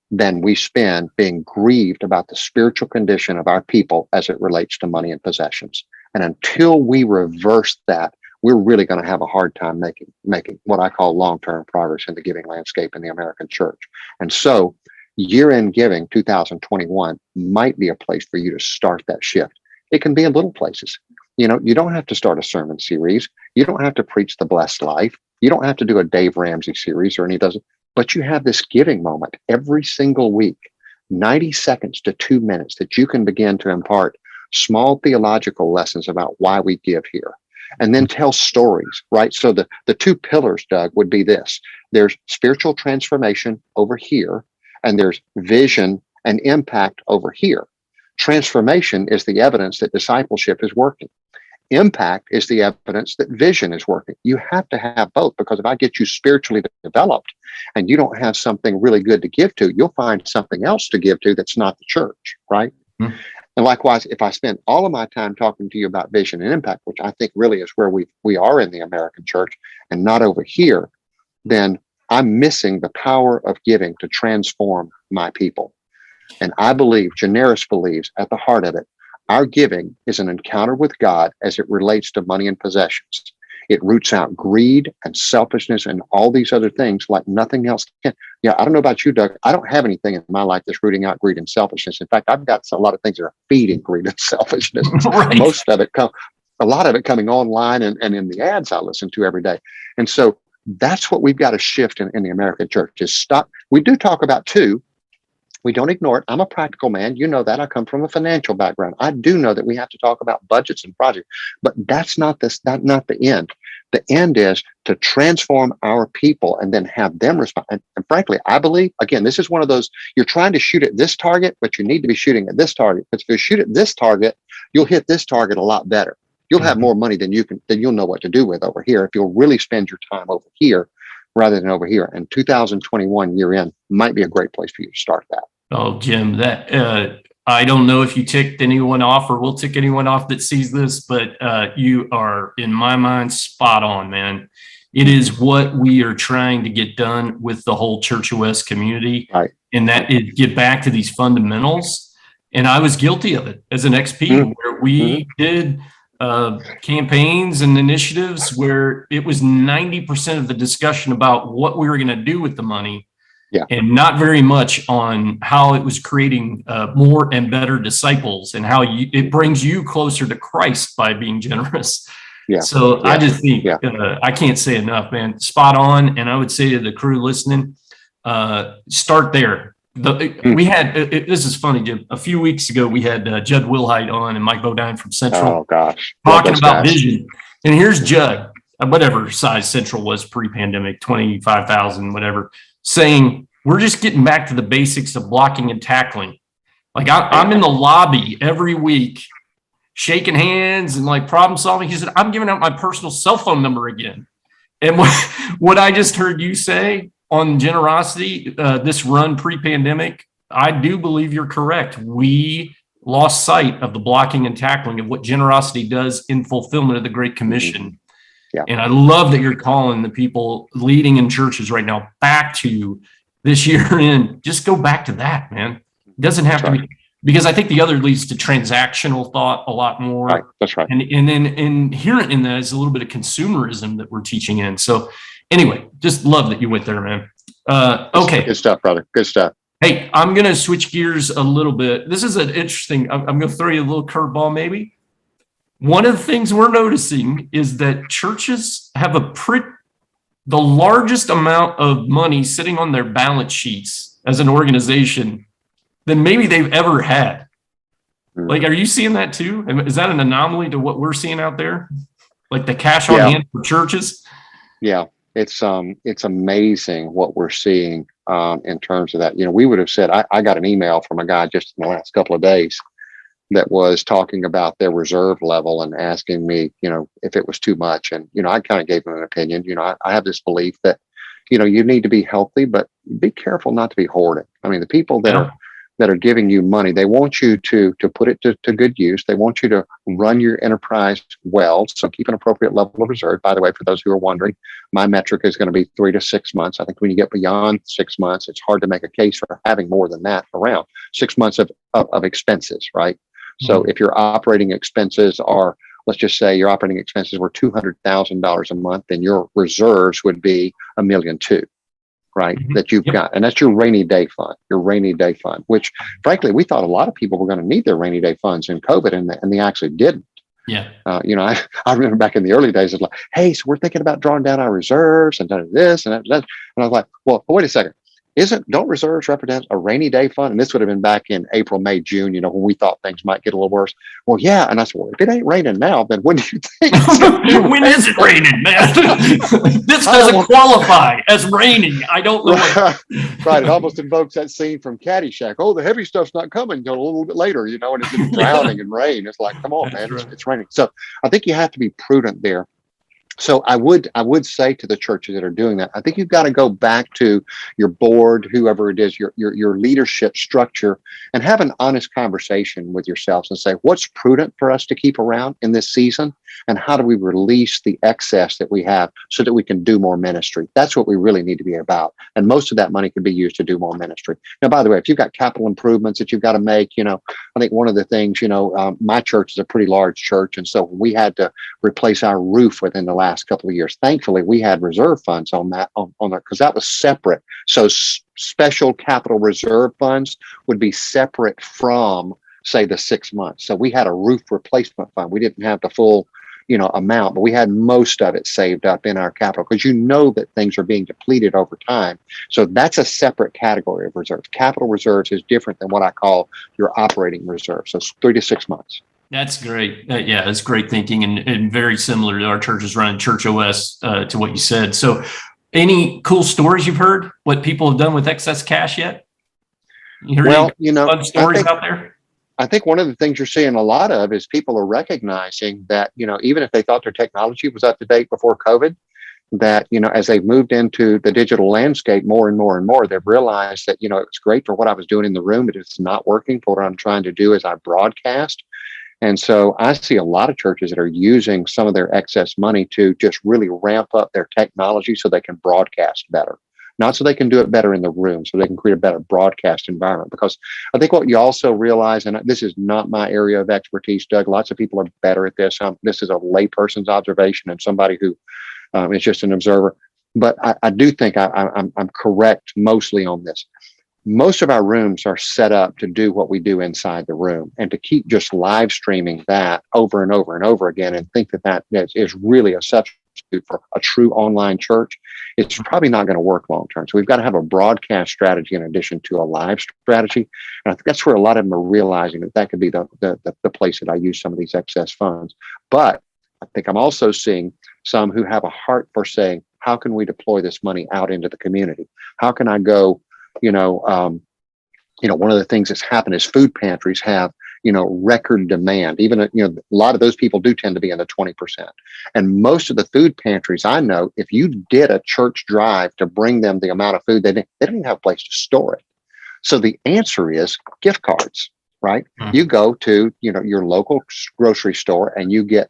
C: than we spend being grieved about the spiritual condition of our people as it relates to money and possessions. And until we reverse that, we're really going to have a hard time making what I call long-term progress in the giving landscape in the American church. And so year-end giving 2021 might be a place for you to start that shift. It can be in little places. You know, you don't have to start a sermon series. You don't have to preach the blessed life. You don't have to do a Dave Ramsey series or any of those, but you have this giving moment every single week, 90 seconds to 2 minutes that you can begin to impart small theological lessons about why we give here. And then tell stories, right? So the two pillars, Doug, would be this. There's spiritual transformation over here, and there's vision and impact over here. Transformation is the evidence that discipleship is working. Impact is the evidence that vision is working. You have to have both, because if I get you spiritually developed and you don't have something really good to give to, you'll find something else to give to that's not the church, right?
B: Hmm.
C: And likewise, if I spend all of my time talking to you about vision and impact, which I think really is where we are in the American church and not over here, then I'm missing the power of giving to transform my people. And I believe, Generis believes at the heart of it, our giving is an encounter with God as it relates to money and possessions. It roots out greed and selfishness and all these other things like nothing else can. Yeah, I don't know about you, Doug. I don't have anything in my life that's rooting out greed and selfishness. In fact, I've got a lot of things that are feeding greed and selfishness.
B: Right.
C: A lot of it coming online and in the ads I listen to every day. And so that's what we've got to shift in the American church is stop. We do talk about two. We don't ignore it. I'm a practical man. You know that. I come from a financial background. I do know that we have to talk about budgets and projects, but that's not not the end. The end is to transform our people and then have them respond. And frankly, I believe, again, this is one of those, you're trying to shoot at this target, but you need to be shooting at this target. Because if you shoot at this target, you'll hit this target a lot better. You'll have more money than you'll know what to do with over here if you'll really spend your time over here rather than over here. And 2021 year end might be a great place for you to start that.
B: Oh, Jim, that I don't know if you ticked anyone off or will tick anyone off that sees this, but you are, in my mind, spot on, man. It is what we are trying to get done with the whole Church OS community,
C: right?
B: And that is get back to these fundamentals. And I was guilty of it as an XP, where we did campaigns and initiatives where it was 90% of the discussion about what we were going to do with the money.
C: Yeah.
B: And not very much on how it was creating more and better disciples and how it brings you closer to Christ by being generous.
C: Yeah.
B: So I just think I can't say enough, man. Spot on. And I would say to the crew listening, start there. We had this is funny, Jim. A few weeks ago, we had Judd Wilhite on and Mike Bodine from Central.
C: Oh gosh,
B: talking about vision. And here's Judd, whatever size Central was pre-pandemic, 25,000, whatever, saying we're just getting back to the basics of blocking and tackling. Like I'm in the lobby every week, shaking hands and like problem solving. He said, I'm giving out my personal cell phone number again. And what I just heard you say on generosity, this run pre-pandemic, I do believe you're correct. We lost sight of the blocking and tackling of what generosity does in fulfillment of the Great Commission.
C: Yeah.
B: And I love that you're calling the people leading in churches right now back to this year in. Just go back to that, man. It doesn't have to be, because I think the other leads to transactional thought a lot more.
C: Right. That's right.
B: And then inherent in that is a little bit of consumerism that we're teaching in. So anyway, just love that you went there, man. Okay.
C: Good stuff, brother. Good stuff.
B: Hey, I'm going to switch gears a little bit. This is an interesting, I'm going to throw you a little curveball maybe. One of the things we're noticing is that churches have the largest amount of money sitting on their balance sheets as an organization than maybe they've ever had. Like, are you seeing that too? Is that an anomaly to what we're seeing out there? Like the cash on hand for churches?
C: Yeah, it's amazing what we're seeing in terms of that. You know, we would have said, I got an email from a guy just in the last couple of days that was talking about their reserve level and asking me, you know, if it was too much. And, you know, I kind of gave him an opinion. You know, I have this belief that, you know, you need to be healthy, but be careful not to be hoarding. I mean, the people that are giving you money, they want you to put it to good use. They want you to run your enterprise well. So keep an appropriate level of reserve. By the way, for those who are wondering, my metric is going to be 3 to 6 months. I think when you get beyond 6 months, it's hard to make a case for having more than that around 6 months of expenses, right? So if your operating expenses are, let's just say your operating expenses were $200,000 a month, then your reserves would be $1.2 million, right? That you've got. And that's your rainy day fund, which frankly, we thought a lot of people were going to need their rainy day funds in COVID and they actually didn't.
B: Yeah.
C: You know, I remember back in the early days, it's like, hey, so we're thinking about drawing down our reserves and this and that. And I was like, well, wait a second. Don't reserves represent a rainy day fund? And this would have been back in April, May, June, you know, when we thought things might get a little worse. Well, yeah. And I said, well, if it ain't raining now, then when do you think?
B: When is it raining, man? This doesn't qualify as raining. I don't know.
C: Right. It almost invokes that scene from Caddyshack. Oh, the heavy stuff's not coming until a little bit later, you know, and it's just drowning in rain. It's like, come on, man, it's raining. So I think you have to be prudent there. So I would say to the churches that are doing that, I think you've got to go back to your board, whoever it is, your leadership structure, and have an honest conversation with yourselves and say, what's prudent for us to keep around in this season? And how do we release the excess that we have so that we can do more ministry? That's what we really need to be about. And most of that money can be used to do more ministry. Now, by the way, if you've got capital improvements that you've got to make, I think one of the things, my church is a pretty large church. And so we had to replace our roof within the last couple of years. Thankfully, we had reserve funds on that, because that was separate. So special capital reserve funds would be separate from, say, the 6 months. So we had a roof replacement fund. We didn't have the full amount, but we had most of it saved up in our capital, because that things are being depleted over time. So that's a separate category of reserves. Capital reserves is different than what I call your operating reserve. So it's 3 to 6 months.
B: That's great. Yeah, that's great thinking, and very similar to our churches running Church OS to what you said. So any cool stories you've heard, what people have done with excess cash yet? You heard any fun stories out there?
C: I think one of the things you're seeing a lot of is people are recognizing that, even if they thought their technology was up to date before COVID, that, as they've moved into the digital landscape more and more and more, they've realized that, it's great for what I was doing in the room, but it's not working for what I'm trying to do as I broadcast. And so I see a lot of churches that are using some of their excess money to just really ramp up their technology so they can broadcast better. Not so they can do it better in the room, so they can create a better broadcast environment. Because I think what you also realize, and this is not my area of expertise, Doug, lots of people are better at this. This is a layperson's observation and somebody who is just an observer. But I do think I'm correct mostly on this. Most of our rooms are set up to do what we do inside the room, and to keep just live streaming that over and over and over again and think that is really a substitute for a true online church, it's probably not going to work long term. So we've got to have a broadcast strategy in addition to a live strategy. And I think that's where a lot of them are realizing that could be the place that I use some of these excess funds. But I think I'm also seeing some who have a heart for saying, how can we deploy this money out into the community? How can I go, one of the things that's happened is food pantries have, record demand. Even, a lot of those people do tend to be in the 20%. And most of the food pantries I know, if you did a church drive to bring them the amount of food, they don't even have a place to store it. So the answer is gift cards, right? Mm-hmm. You go to, your local grocery store and you get,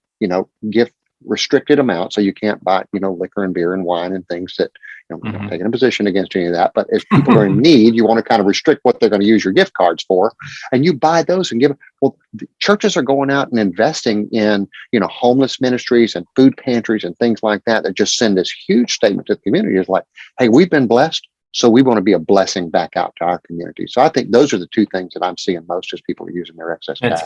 C: gift restricted amounts. So you can't buy, liquor and beer and wine and things that, I'm not taking a position against any of that, but if people are in need, you want to kind of restrict what they're going to use your gift cards for, and you buy those and give. Well, churches are going out and investing in, homeless ministries and food pantries and things like that just send this huge statement to the community. It's like, hey, we've been blessed, so we want to be a blessing back out to our community. So I think those are the two things that I'm seeing most as people are using their excess cash.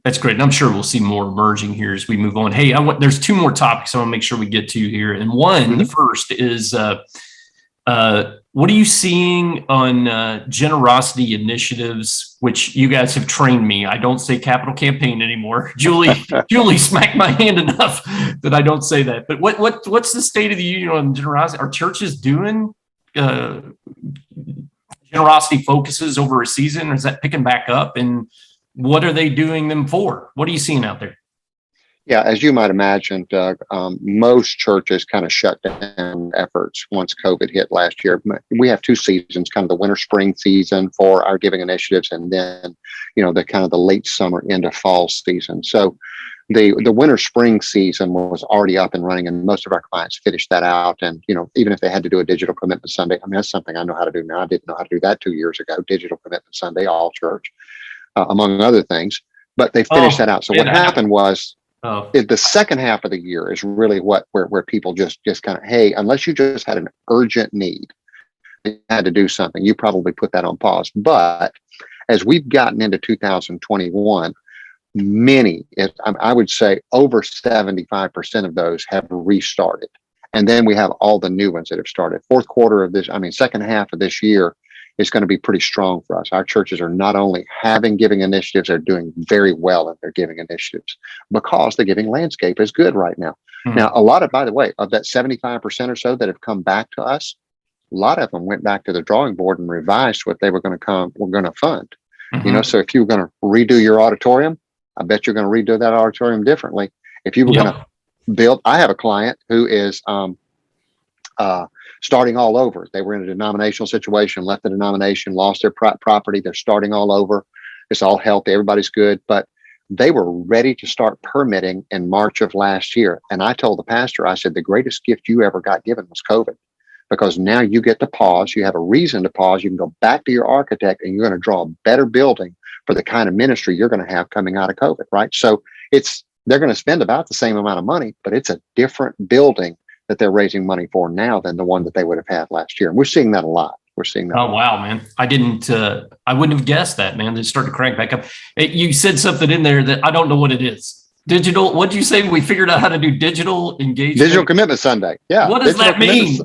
B: That's great. And I'm sure we'll see more emerging here as we move on. Hey, there's two more topics I want to make sure we get to here. And one, the first is, what are you seeing on generosity initiatives, which you guys have trained me? I don't say capital campaign anymore. Julie smacked my hand enough that I don't say that. But what's the state of the union on generosity? Are churches doing generosity focuses over a season, or is that picking back up? And what are they doing them for? What are you seeing out there?
C: Yeah, as you might imagine, Doug, most churches kind of shut down efforts once COVID hit last year. We have two seasons, kind of the winter spring season for our giving initiatives, and then, the kind of the late summer into fall season. So the winter spring season was already up and running, and most of our clients finished that out. And, even if they had to do a digital commitment Sunday, that's something I know how to do now. I didn't know how to do that 2 years ago, digital commitment Sunday, all church, among other things, but they finished that out. So what happened was, the second half of the year is really where people just kind of, hey, unless you just had an urgent need, you had to do something, you probably put that on pause. But as we've gotten into 2021, I would say over 75% of those have restarted. And then we have all the new ones that have started. Second half of this year is going to be pretty strong for us. Our churches are not only having giving initiatives, they're doing very well in their giving initiatives because the giving landscape is good right now. Mm-hmm. Now, a lot of, by the way, of that 75% or so that have come back to us, a lot of them went back to the drawing board and revised what they were going to fund. Mm-hmm. So if you were going to redo your auditorium, I bet you're going to redo that auditorium differently. If you were going to build. I have a client who is starting all over. They were in a denominational situation, left the denomination, lost their property. They're starting all over. It's all healthy. Everybody's good. But they were ready to start permitting in March of last year. And I told the pastor, I said, the greatest gift you ever got given was COVID, because now you get to pause. You have a reason to pause. You can go back to your architect and you're going to draw a better building for the kind of ministry you're going to have coming out of COVID, right? So they're going to spend about the same amount of money, but it's a different building that they're raising money for now than the one that they would have had last year. And we're seeing that a lot. We're seeing that.
B: Oh, wow, man. I wouldn't have guessed that, man. They start to crank back up. You said something in there that I don't know what it is. Digital, what'd you say? We figured out how to do digital engagement?
C: Digital Commitment Sunday. Yeah.
B: What does that mean?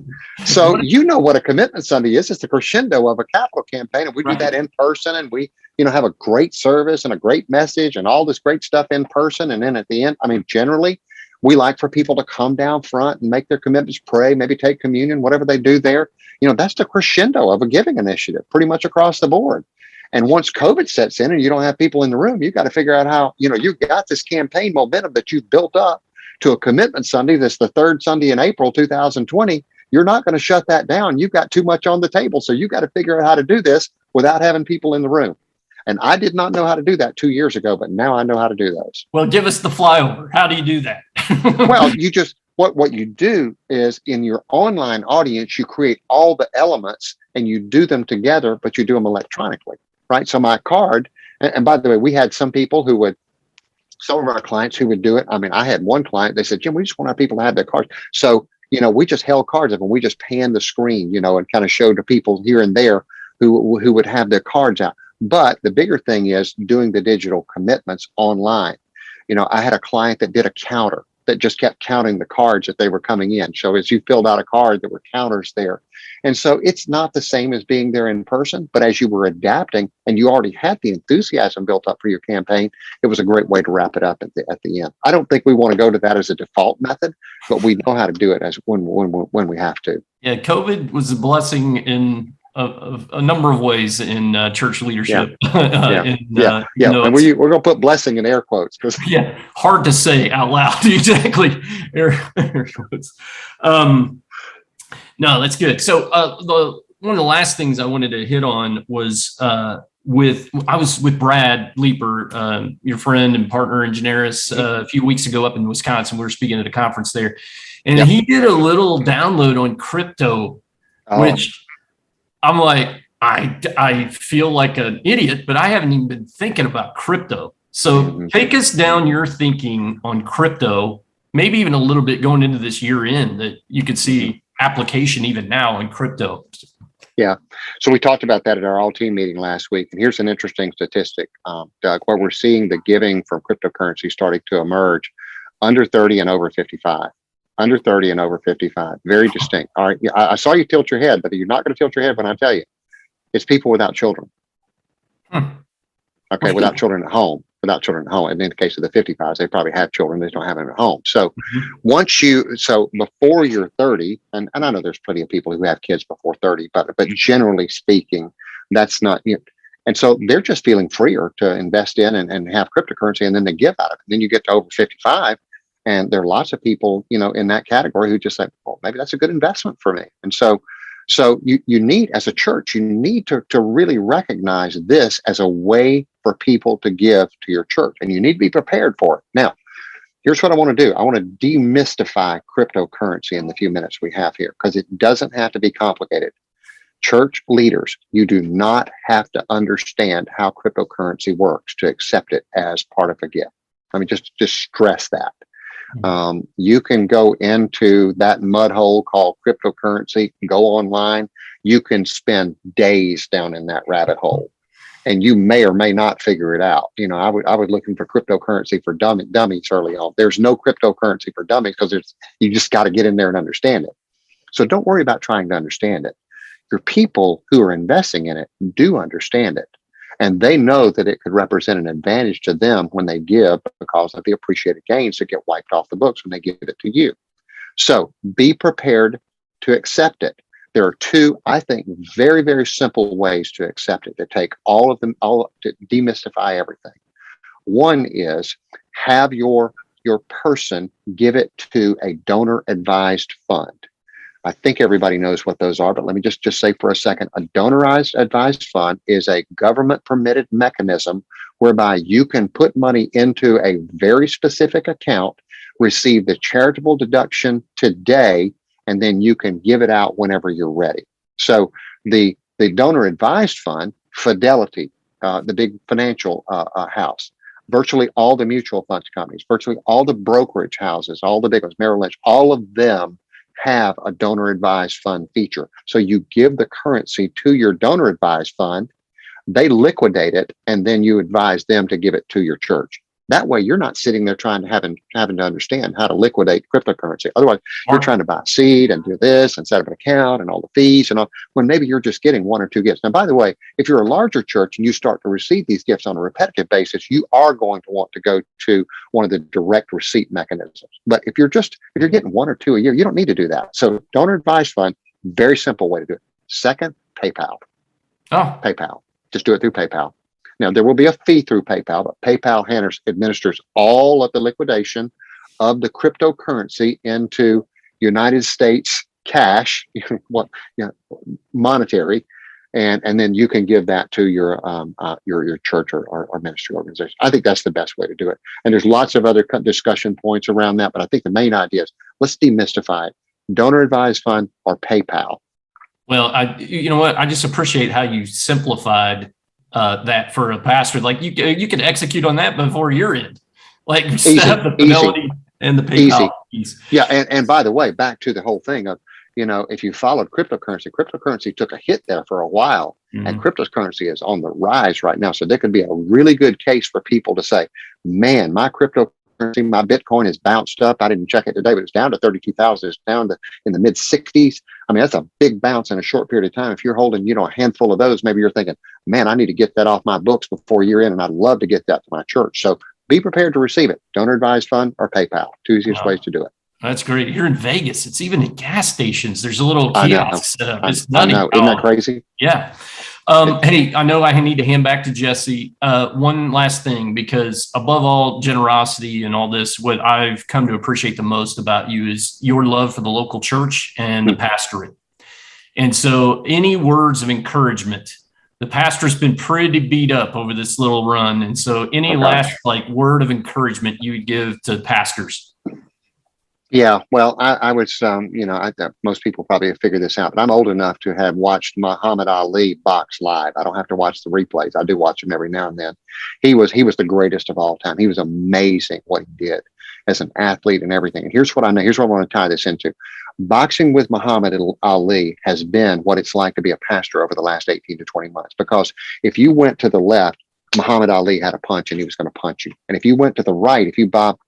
C: So you know what a Commitment Sunday is. It's the crescendo of a capital campaign. And we do that in person, and we, have a great service and a great message and all this great stuff in person. And then at the end, generally, we like for people to come down front and make their commitments, pray, maybe take communion, whatever they do there. That's the crescendo of a giving initiative pretty much across the board. And once COVID sets in and you don't have people in the room, you've got to figure out how, you've got this campaign momentum that you've built up to a Commitment Sunday that's the third Sunday in April 2020. You're not going to shut that down. You've got too much on the table. So you've got to figure out how to do this without having people in the room. And I did not know how to do that 2 years ago, but now I know how to do those.
B: Well, give us the flyover. How do you do that?
C: Well, what you do is in your online audience, you create all the elements and you do them together, but you do them electronically, right? So my card, and by the way, we had some of our clients who would do it. I had one client, they said, Jim, we just want our people to have their cards. So, we just held cards up and we just panned the screen, and kind of showed to people here and there who would have their cards out. But the bigger thing is doing the digital commitments online. I had a client that did a counter that just kept counting the cards that they were coming in. So as you filled out a card, there were counters there. And so it's not the same as being there in person, but as you were adapting and you already had the enthusiasm built up for your campaign, it was a great way to wrap it up at the end. I don't think we want to go to that as a default method, but we know how to do it as when we have to.
B: Yeah, COVID was a blessing in a number of ways in church leadership.
C: And we're going to put blessing in air quotes because
B: hard to say out loud. Exactly, air quotes. No, that's good. So one of the last things I wanted to hit on was I was with Brad Leeper, your friend and partner in Generis, a few weeks ago up in Wisconsin. We were speaking at a conference there, and he did a little download on crypto, which I'm like, I feel like an idiot, but I haven't even been thinking about crypto. So take us down your thinking on crypto, maybe even a little bit going into this year end that you could see application even now in crypto.
C: Yeah. So we talked about that at our all team meeting last week. And here's an interesting statistic, Doug, where we're seeing the giving from cryptocurrency starting to emerge under 30 and over 55. Under 30 and over 55. Very distinct. All right. I saw you tilt your head, but you're not going to tilt your head when I tell you. It's people without children. Okay. Without children at home. And in the case of the 55s, they probably have children. They just don't have them at home. So before you're 30, and I know there's plenty of people who have kids before 30, but generally speaking, that's not, and so they're just feeling freer to invest in and have cryptocurrency, and then they give out of it. And then you get to over 55. And there are lots of people, in that category who just say, well, maybe that's a good investment for me. And so you need, as a church, you need to really recognize this as a way for people to give to your church. And you need to be prepared for it. Now, here's what I want to do. I want to demystify cryptocurrency in the few minutes we have here, because it doesn't have to be complicated. Church leaders, you do not have to understand how cryptocurrency works to accept it as part of a gift. Just stress that. You can go into that mud hole called cryptocurrency, go online. You can spend days down in that rabbit hole, and you may or may not figure it out. I was looking for cryptocurrency for dummies early on. There's no cryptocurrency for dummies because you just got to get in there and understand it. So don't worry about trying to understand it. Your people who are investing in it do understand it. And they know that it could represent an advantage to them when they give because of the appreciated gains that get wiped off the books when they give it to you. So be prepared to accept it. There are two, I think, very, very simple ways to accept it, to take all to demystify everything. One is have your your person give it to a donor advised fund. I think everybody knows what those are, but let me just say for a second, a donor advised fund is a government permitted mechanism whereby you can put money into a very specific account, receive the charitable deduction today, and then you can give it out whenever you're ready. So the donor advised fund, Fidelity, the big financial house, virtually all the mutual funds companies, virtually all the brokerage houses, all the big ones, Merrill Lynch, all of them have a donor advised fund feature. So you give the currency to your donor advised fund, they liquidate it, and then you advise them to give it to your church. That way, you're not sitting there trying to having to understand how to liquidate cryptocurrency. Otherwise, you're trying to buy a seed and do this and set up an account and all the fees and all, when maybe you're just getting one or two gifts. Now, by the way, if you're a larger church and you start to receive these gifts on a repetitive basis, you are going to want to go to one of the direct receipt mechanisms. But if you're getting one or two a year, you don't need to do that. So donor advised fund, very simple way to do it. Second, PayPal. PayPal. Just do it through PayPal. Now, there will be a fee through PayPal, but PayPal administers all of the liquidation of the cryptocurrency into United States cash, monetary, and then you can give that to your church or ministry organization. I think that's the best way to do it. And there's lots of other discussion points around that, but I think the main idea is let's demystify it. Donor advised fund or PayPal.
B: Well, you know what? I just appreciate how you simplified that for a pastor. Like you could execute on that before you're in. Like set up the Fidelity and the PayPal piece.
C: Yeah, and by the way, back to the whole thing of, if you followed cryptocurrency took a hit there for a while, and cryptocurrency is on the rise right now. So there could be a really good case for people to say, man, my cryptocurrency, my Bitcoin is bounced up. I didn't check it today, but it's down to 32,000. It's down to in the mid 60s. I mean, that's a big bounce in a short period of time. If you're holding, a handful of those, maybe you're thinking, man, I need to get that off my books before year end, and I'd love to get that to my church. So be prepared to receive it. Donor advised fund or PayPal. Two easiest ways to do it.
B: That's great. Here in Vegas, it's even at gas stations. There's a little kiosk set up. It's
C: I know. Isn't that crazy?
B: Yeah. Hey, I know I need to hand back to Jesse. One last thing, because above all generosity and all this, what I've come to appreciate the most about you is your love for the local church and the pastorate. And so any words of encouragement, the pastor's been pretty beat up over this little run. And so any last word of encouragement you would give to pastors?
C: Yeah, well, I was, most people probably have figured this out, but I'm old enough to have watched Muhammad Ali box live. I don't have to watch the replays. I do watch them every now and then. He was the greatest of all time. He was amazing what he did as an athlete and everything. And here's what I know. Here's what I want to tie this into. Boxing with Muhammad Ali has been what it's like to be a pastor over the last 18 to 20 months. Because if you went to the left, Muhammad Ali had a punch and he was going to punch you. And if you went to the right,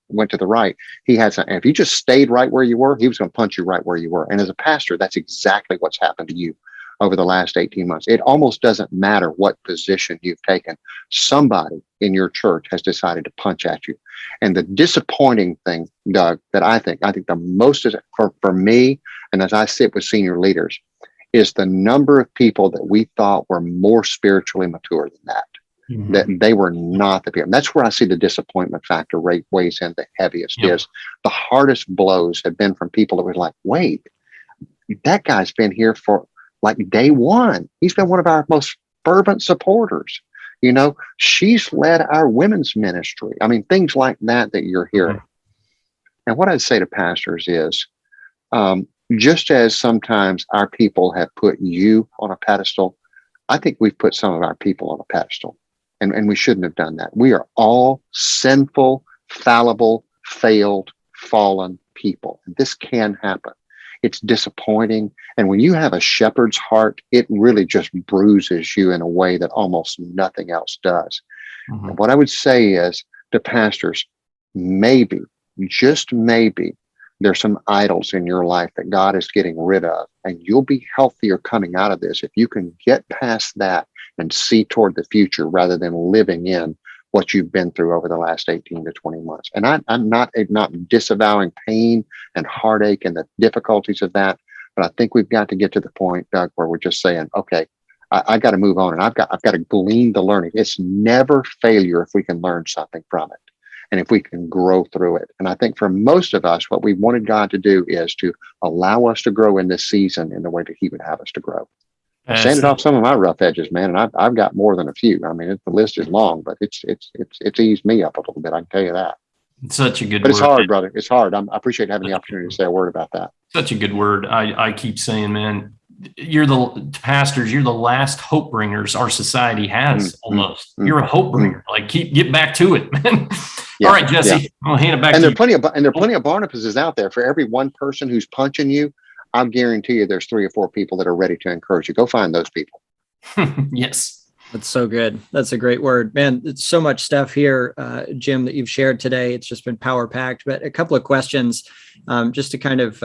C: went to the right, he had some, and if you just stayed right where you were, he was going to punch you right where you were. And as a pastor, that's exactly what's happened to you over the last 18 months. It almost doesn't matter what position you've taken. Somebody in your church has decided to punch at you. And the disappointing thing, Doug, that I think the most is for me, and as I sit with senior leaders, is the number of people that we thought were more spiritually mature than that. That they were not the people. That's where I see the disappointment factor weighs in the heaviest. Is the hardest blows have been from people that were like, wait, that guy's been here for like day one. He's been one of our most fervent supporters. She's led our women's ministry. I mean, things like that you're hearing. And what I'd say to pastors is, just as sometimes our people have put you on a pedestal, I think we've put some of our people on a pedestal. And we shouldn't have done that. We are all sinful, fallible, failed, fallen people. This can happen. It's disappointing. And when you have a shepherd's heart, it really just bruises you in a way that almost nothing else does. And what I would say is to pastors, maybe, just maybe, there's some idols in your life that God is getting rid of, and you'll be healthier coming out of this if you can get past that and see toward the future rather than living in what you've been through over the last 18 to 20 months. And I'm not disavowing pain and heartache and the difficulties of that, but I think we've got to get to the point, Doug, where we're just saying, okay, I got to move on, and I've got to glean the learning. It's never failure if we can learn something from it. and if we can grow through it. And I think for most of us, what we wanted God to do is to allow us to grow in this season in the way that he would have us to grow. I sanded off some of my rough edges, man, and I've got more than a few. I mean, the list is long, but it's eased me up a little bit. I can tell you that.
B: Such a good word.
C: But it's hard, brother. It's hard. I appreciate having the opportunity to say a word about that.
B: Such a good word. I keep saying, man, you're the pastors, you're the last hope bringers our society has almost. You're a hope bringer. Like get back to it, man. Yeah, all right, Jesse, I'll hand it back to you.
C: There are plenty of Barnabases out there. For every one person who's punching you, I'll guarantee you there's 3 or 4 people that are ready to encourage you. Go find those people.
B: Yes.
A: That's so good. That's a great word, man. It's so much stuff here, Jim, that you've shared today. It's just been power packed, but a couple of questions just to kind of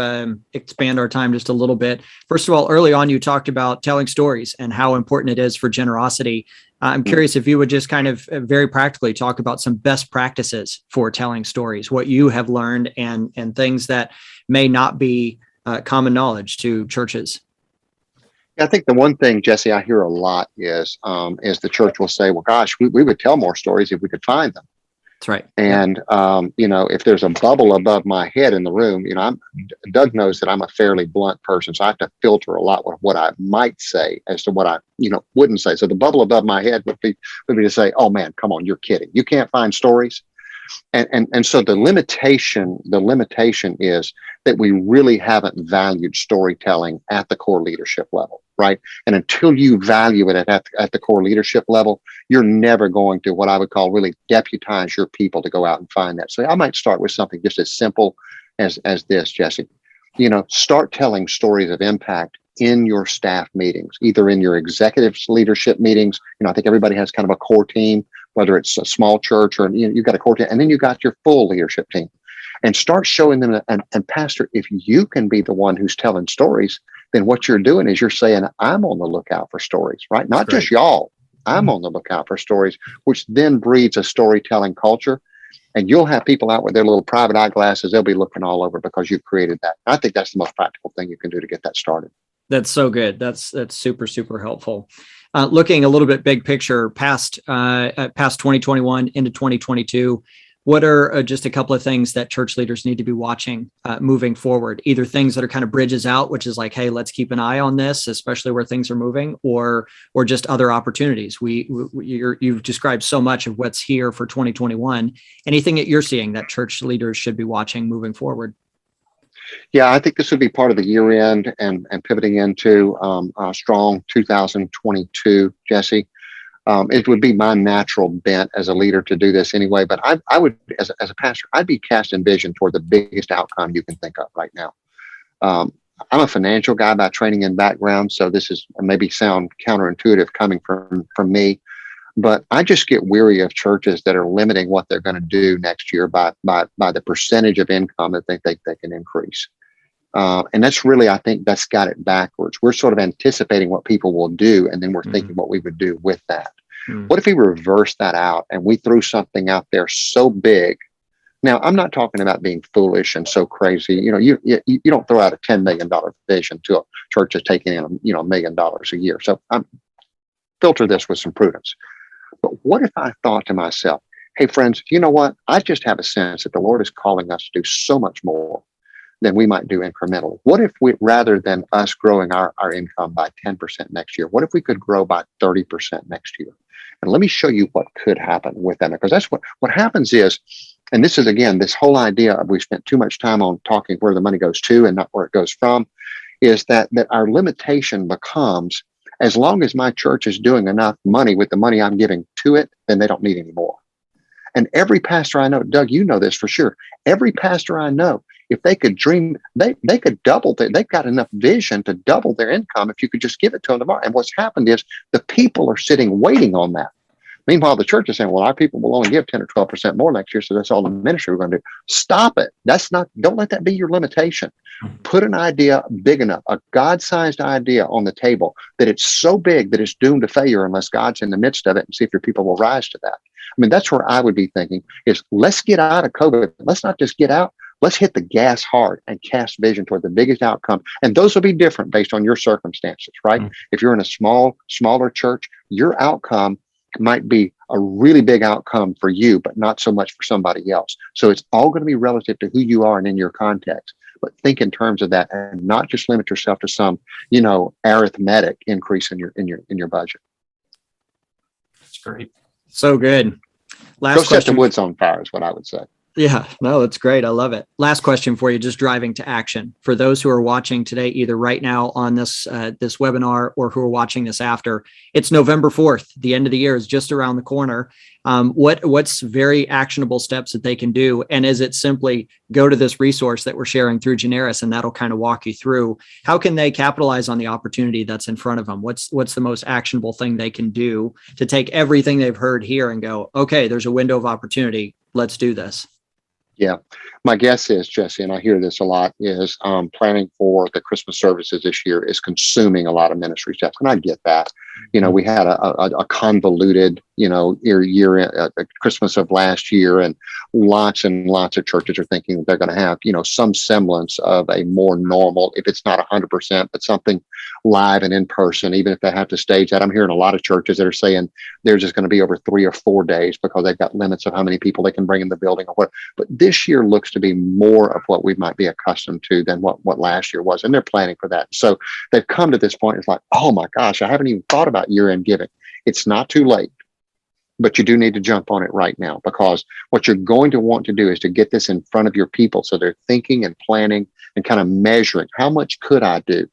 A: expand our time just a little bit. First of all, early on, you talked about telling stories and how important it is for generosity. I'm curious if you would just kind of very practically talk about some best practices for telling stories, what you have learned and things that may not be common knowledge to churches.
C: I think the one thing, Jesse, I hear a lot is the church will say, well, gosh, we would tell more stories if we could find them.
A: That's right.
C: And, if there's a bubble above my head in the room, Doug knows that I'm a fairly blunt person. So I have to filter a lot with what I might say as to what I, wouldn't say. So the bubble above my head would be to say, oh man, come on, you're kidding. You can't find stories. And so the limitation is that we really haven't valued storytelling at the core leadership level, right? And until you value it at the core leadership level, you're never going to, what I would call, really deputize your people to go out and find that. So I might start with something just as simple as this, Jesse. Start telling stories of impact in your staff meetings, either in your executive leadership meetings. I think everybody has kind of a core team, whether it's a small church or you've got a core team, and then you've got your full leadership team. And start showing them, and Pastor, if you can be the one who's telling stories, then what you're doing is you're saying, I'm on the lookout for stories, right? Not just y'all, I'm on the lookout for stories, which then breeds a storytelling culture. And you'll have people out with their little private eyeglasses. They'll be looking all over because you've created that. I think that's the most practical thing you can do to get that started.
A: That's so good. That's super, super helpful. Looking a little bit big picture past 2021 into 2022, what are just a couple of things that church leaders need to be watching moving forward? Either things that are kind of bridges out, which is like, hey, let's keep an eye on this, especially where things are moving, or just other opportunities. You've described so much of what's here for 2021. Anything that you're seeing that church leaders should be watching moving forward?
C: Yeah, I think this would be part of the year end and pivoting into a strong 2022, Jesse. It would be my natural bent as a leader to do this anyway, but I would, as a pastor, I'd be casting vision toward the biggest outcome you can think of right now. I'm a financial guy by training and background, so this is maybe sound counterintuitive coming from me, but I just get weary of churches that are limiting what they're going to do next year by the percentage of income that they think they can increase. And that's really, I think that's got it backwards. We're sort of anticipating what people will do, and then we're thinking what we would do with that. What if we reverse that out and we threw something out there so big? Now, I'm not talking about being foolish and so crazy. You don't throw out a $10 million vision to a church that's taking in $1 million a year. So I'm filter this with some prudence. But what if I thought to myself, hey, friends, you know what? I just have a sense that the Lord is calling us to do so much more than we might do incrementally. What if we, rather than us growing our income by 10% next year, what if we could grow by 30% next year? And let me show you what could happen with that, because that's what happens is, and this is, again, this whole idea of we spent too much time on talking where the money goes to and not where it goes from, is that our limitation becomes, as long as my church is doing enough money with the money I'm giving to it, then they don't need any more. And every pastor I know, Doug, you know this for sure, every pastor I know, if they could dream, they could double they've got enough vision to double their income if you could just give it to them tomorrow. And what's happened is the people are sitting waiting on that. Meanwhile, the church is saying, well, our people will only give 10 or 12% more next year, so that's all the ministry we're going to do. Stop it. Don't let that be your limitation. Put an idea big enough, a God-sized idea on the table that it's so big that it's doomed to failure unless God's in the midst of it, and see if your people will rise to that. I mean, that's where I would be thinking is, let's get out of COVID. Let's not just get out. Let's hit the gas hard and cast vision toward the biggest outcome. And those will be different based on your circumstances, right? If you're in a smaller church, your outcome might be a really big outcome for you, but not so much for somebody else. So it's all going to be relative to who you are and in your context. But think in terms of that, and not just limit yourself to some, arithmetic increase in your budget.
B: That's great.
A: So good.
C: Go set the woods on fire is what I would say.
A: Yeah, no, that's great. I love it. Last question for you, just driving to action. For those who are watching today, either right now on this webinar or who are watching this after, it's November 4th. The end of the year is just around the corner. What's very actionable steps that they can do? And is it simply go to this resource that we're sharing through Generis, and that'll kind of walk you through how can they capitalize on the opportunity that's in front of them? What's the most actionable thing they can do to take everything they've heard here and go, okay, there's a window of opportunity. Let's do this.
C: Yeah. My guess is, Jesse, and I hear this a lot, is planning for the Christmas services this year is consuming a lot of ministry steps. And I get that. We had a convoluted, year Christmas of last year, and lots of churches are thinking that they're going to have, some semblance of a more normal, if it's not 100%, but something live and in person, even if they have to stage that. I'm hearing a lot of churches that are saying they're just going to be over 3 or 4 days because they've got limits of how many people they can bring in the building or what. But this year looks to be more of what we might be accustomed to than what last year was. And they're planning for that. So they've come to this point. It's like, oh my gosh, I haven't even thought about year-end giving. It's not too late, but you do need to jump on it right now, because what you're going to want to do is to get this in front of your people. So they're thinking and planning and kind of measuring, how much could I do,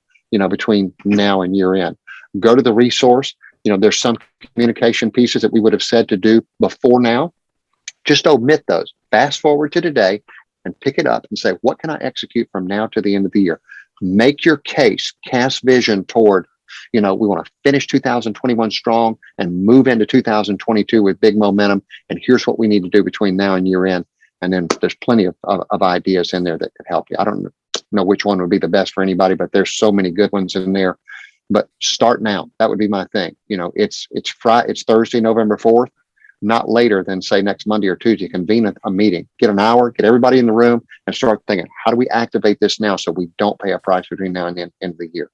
C: between now and year end. Go to the resource. There's some communication pieces that we would have said to do before now. Just omit those. Fast forward to today and pick it up and say, what can I execute from now to the end of the year? Make your case, cast vision toward, we want to finish 2021 strong and move into 2022 with big momentum. And here's what we need to do between now and year end. And then there's plenty of ideas in there that could help you. I don't know which one would be the best for anybody, but there's so many good ones in there. But start now. That would be my thing. It's Thursday, November 4th. Not later than, say, next Monday or Tuesday. Convene a meeting, get an hour, get everybody in the room, and start thinking, how do we activate this now so we don't pay a price between now and the end of the year?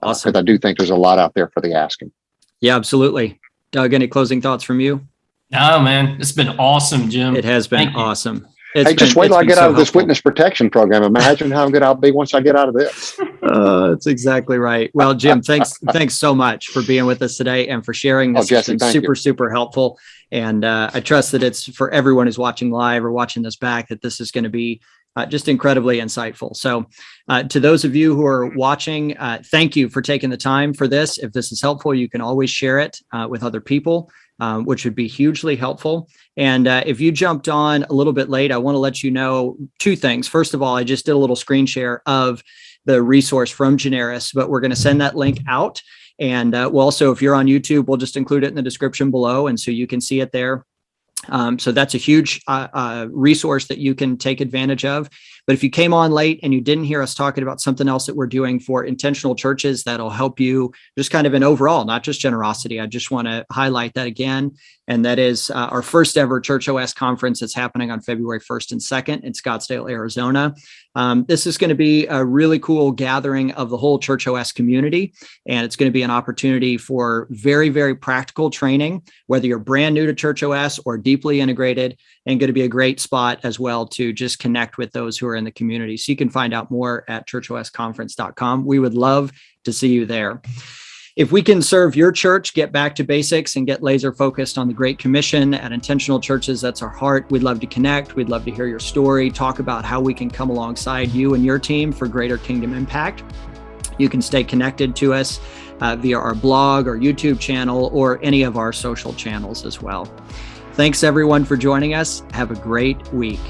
A: Awesome.
C: Because I do think there's a lot out there for the asking.
A: Yeah, absolutely. Doug, any closing thoughts from you?
B: No, man, it's been awesome, Jim.
A: It has been awesome.
C: Just wait till I get out of this witness protection program. Imagine how good I'll be once I get out of this.
A: That's exactly right. Well, Jim, thanks so much for being with us today and for sharing this.
C: Jesse,
A: it's been super helpful. And I trust that it's for everyone who's watching live or watching this back, that this is going to be just incredibly insightful. So to those of you who are watching, thank you for taking the time for this. If this is helpful, you can always share it with other people, which would be hugely helpful. And if you jumped on a little bit late, I want to let you know 2 things. First of all, I just did a little screen share of the resource from Generis, but we're going to send that link out. And we'll also, if you're on YouTube, we'll just include it in the description below. And so you can see it there. So that's a huge resource that you can take advantage of. But if you came on late and you didn't hear us talking about something else that we're doing for intentional churches that'll help you just kind of in overall, not just generosity, I just want to highlight that again. And that is our first ever Church OS conference that's happening on February 1st and 2nd in Scottsdale, Arizona. This is going to be a really cool gathering of the whole Church OS community. And it's going to be an opportunity for very, very practical training, whether you're brand new to Church OS or deeply integrated, and going to be a great spot as well to just connect with those who are in the community. So you can find out more at churchosconference.com. We would love to see you there. If we can serve your church, get back to basics and get laser focused on the Great Commission at Intentional Churches, that's our heart. We'd love to connect. We'd love to hear your story, talk about how we can come alongside you and your team for greater kingdom impact. You can stay connected to us via our blog or YouTube channel or any of our social channels as well. Thanks everyone for joining us. Have a great week.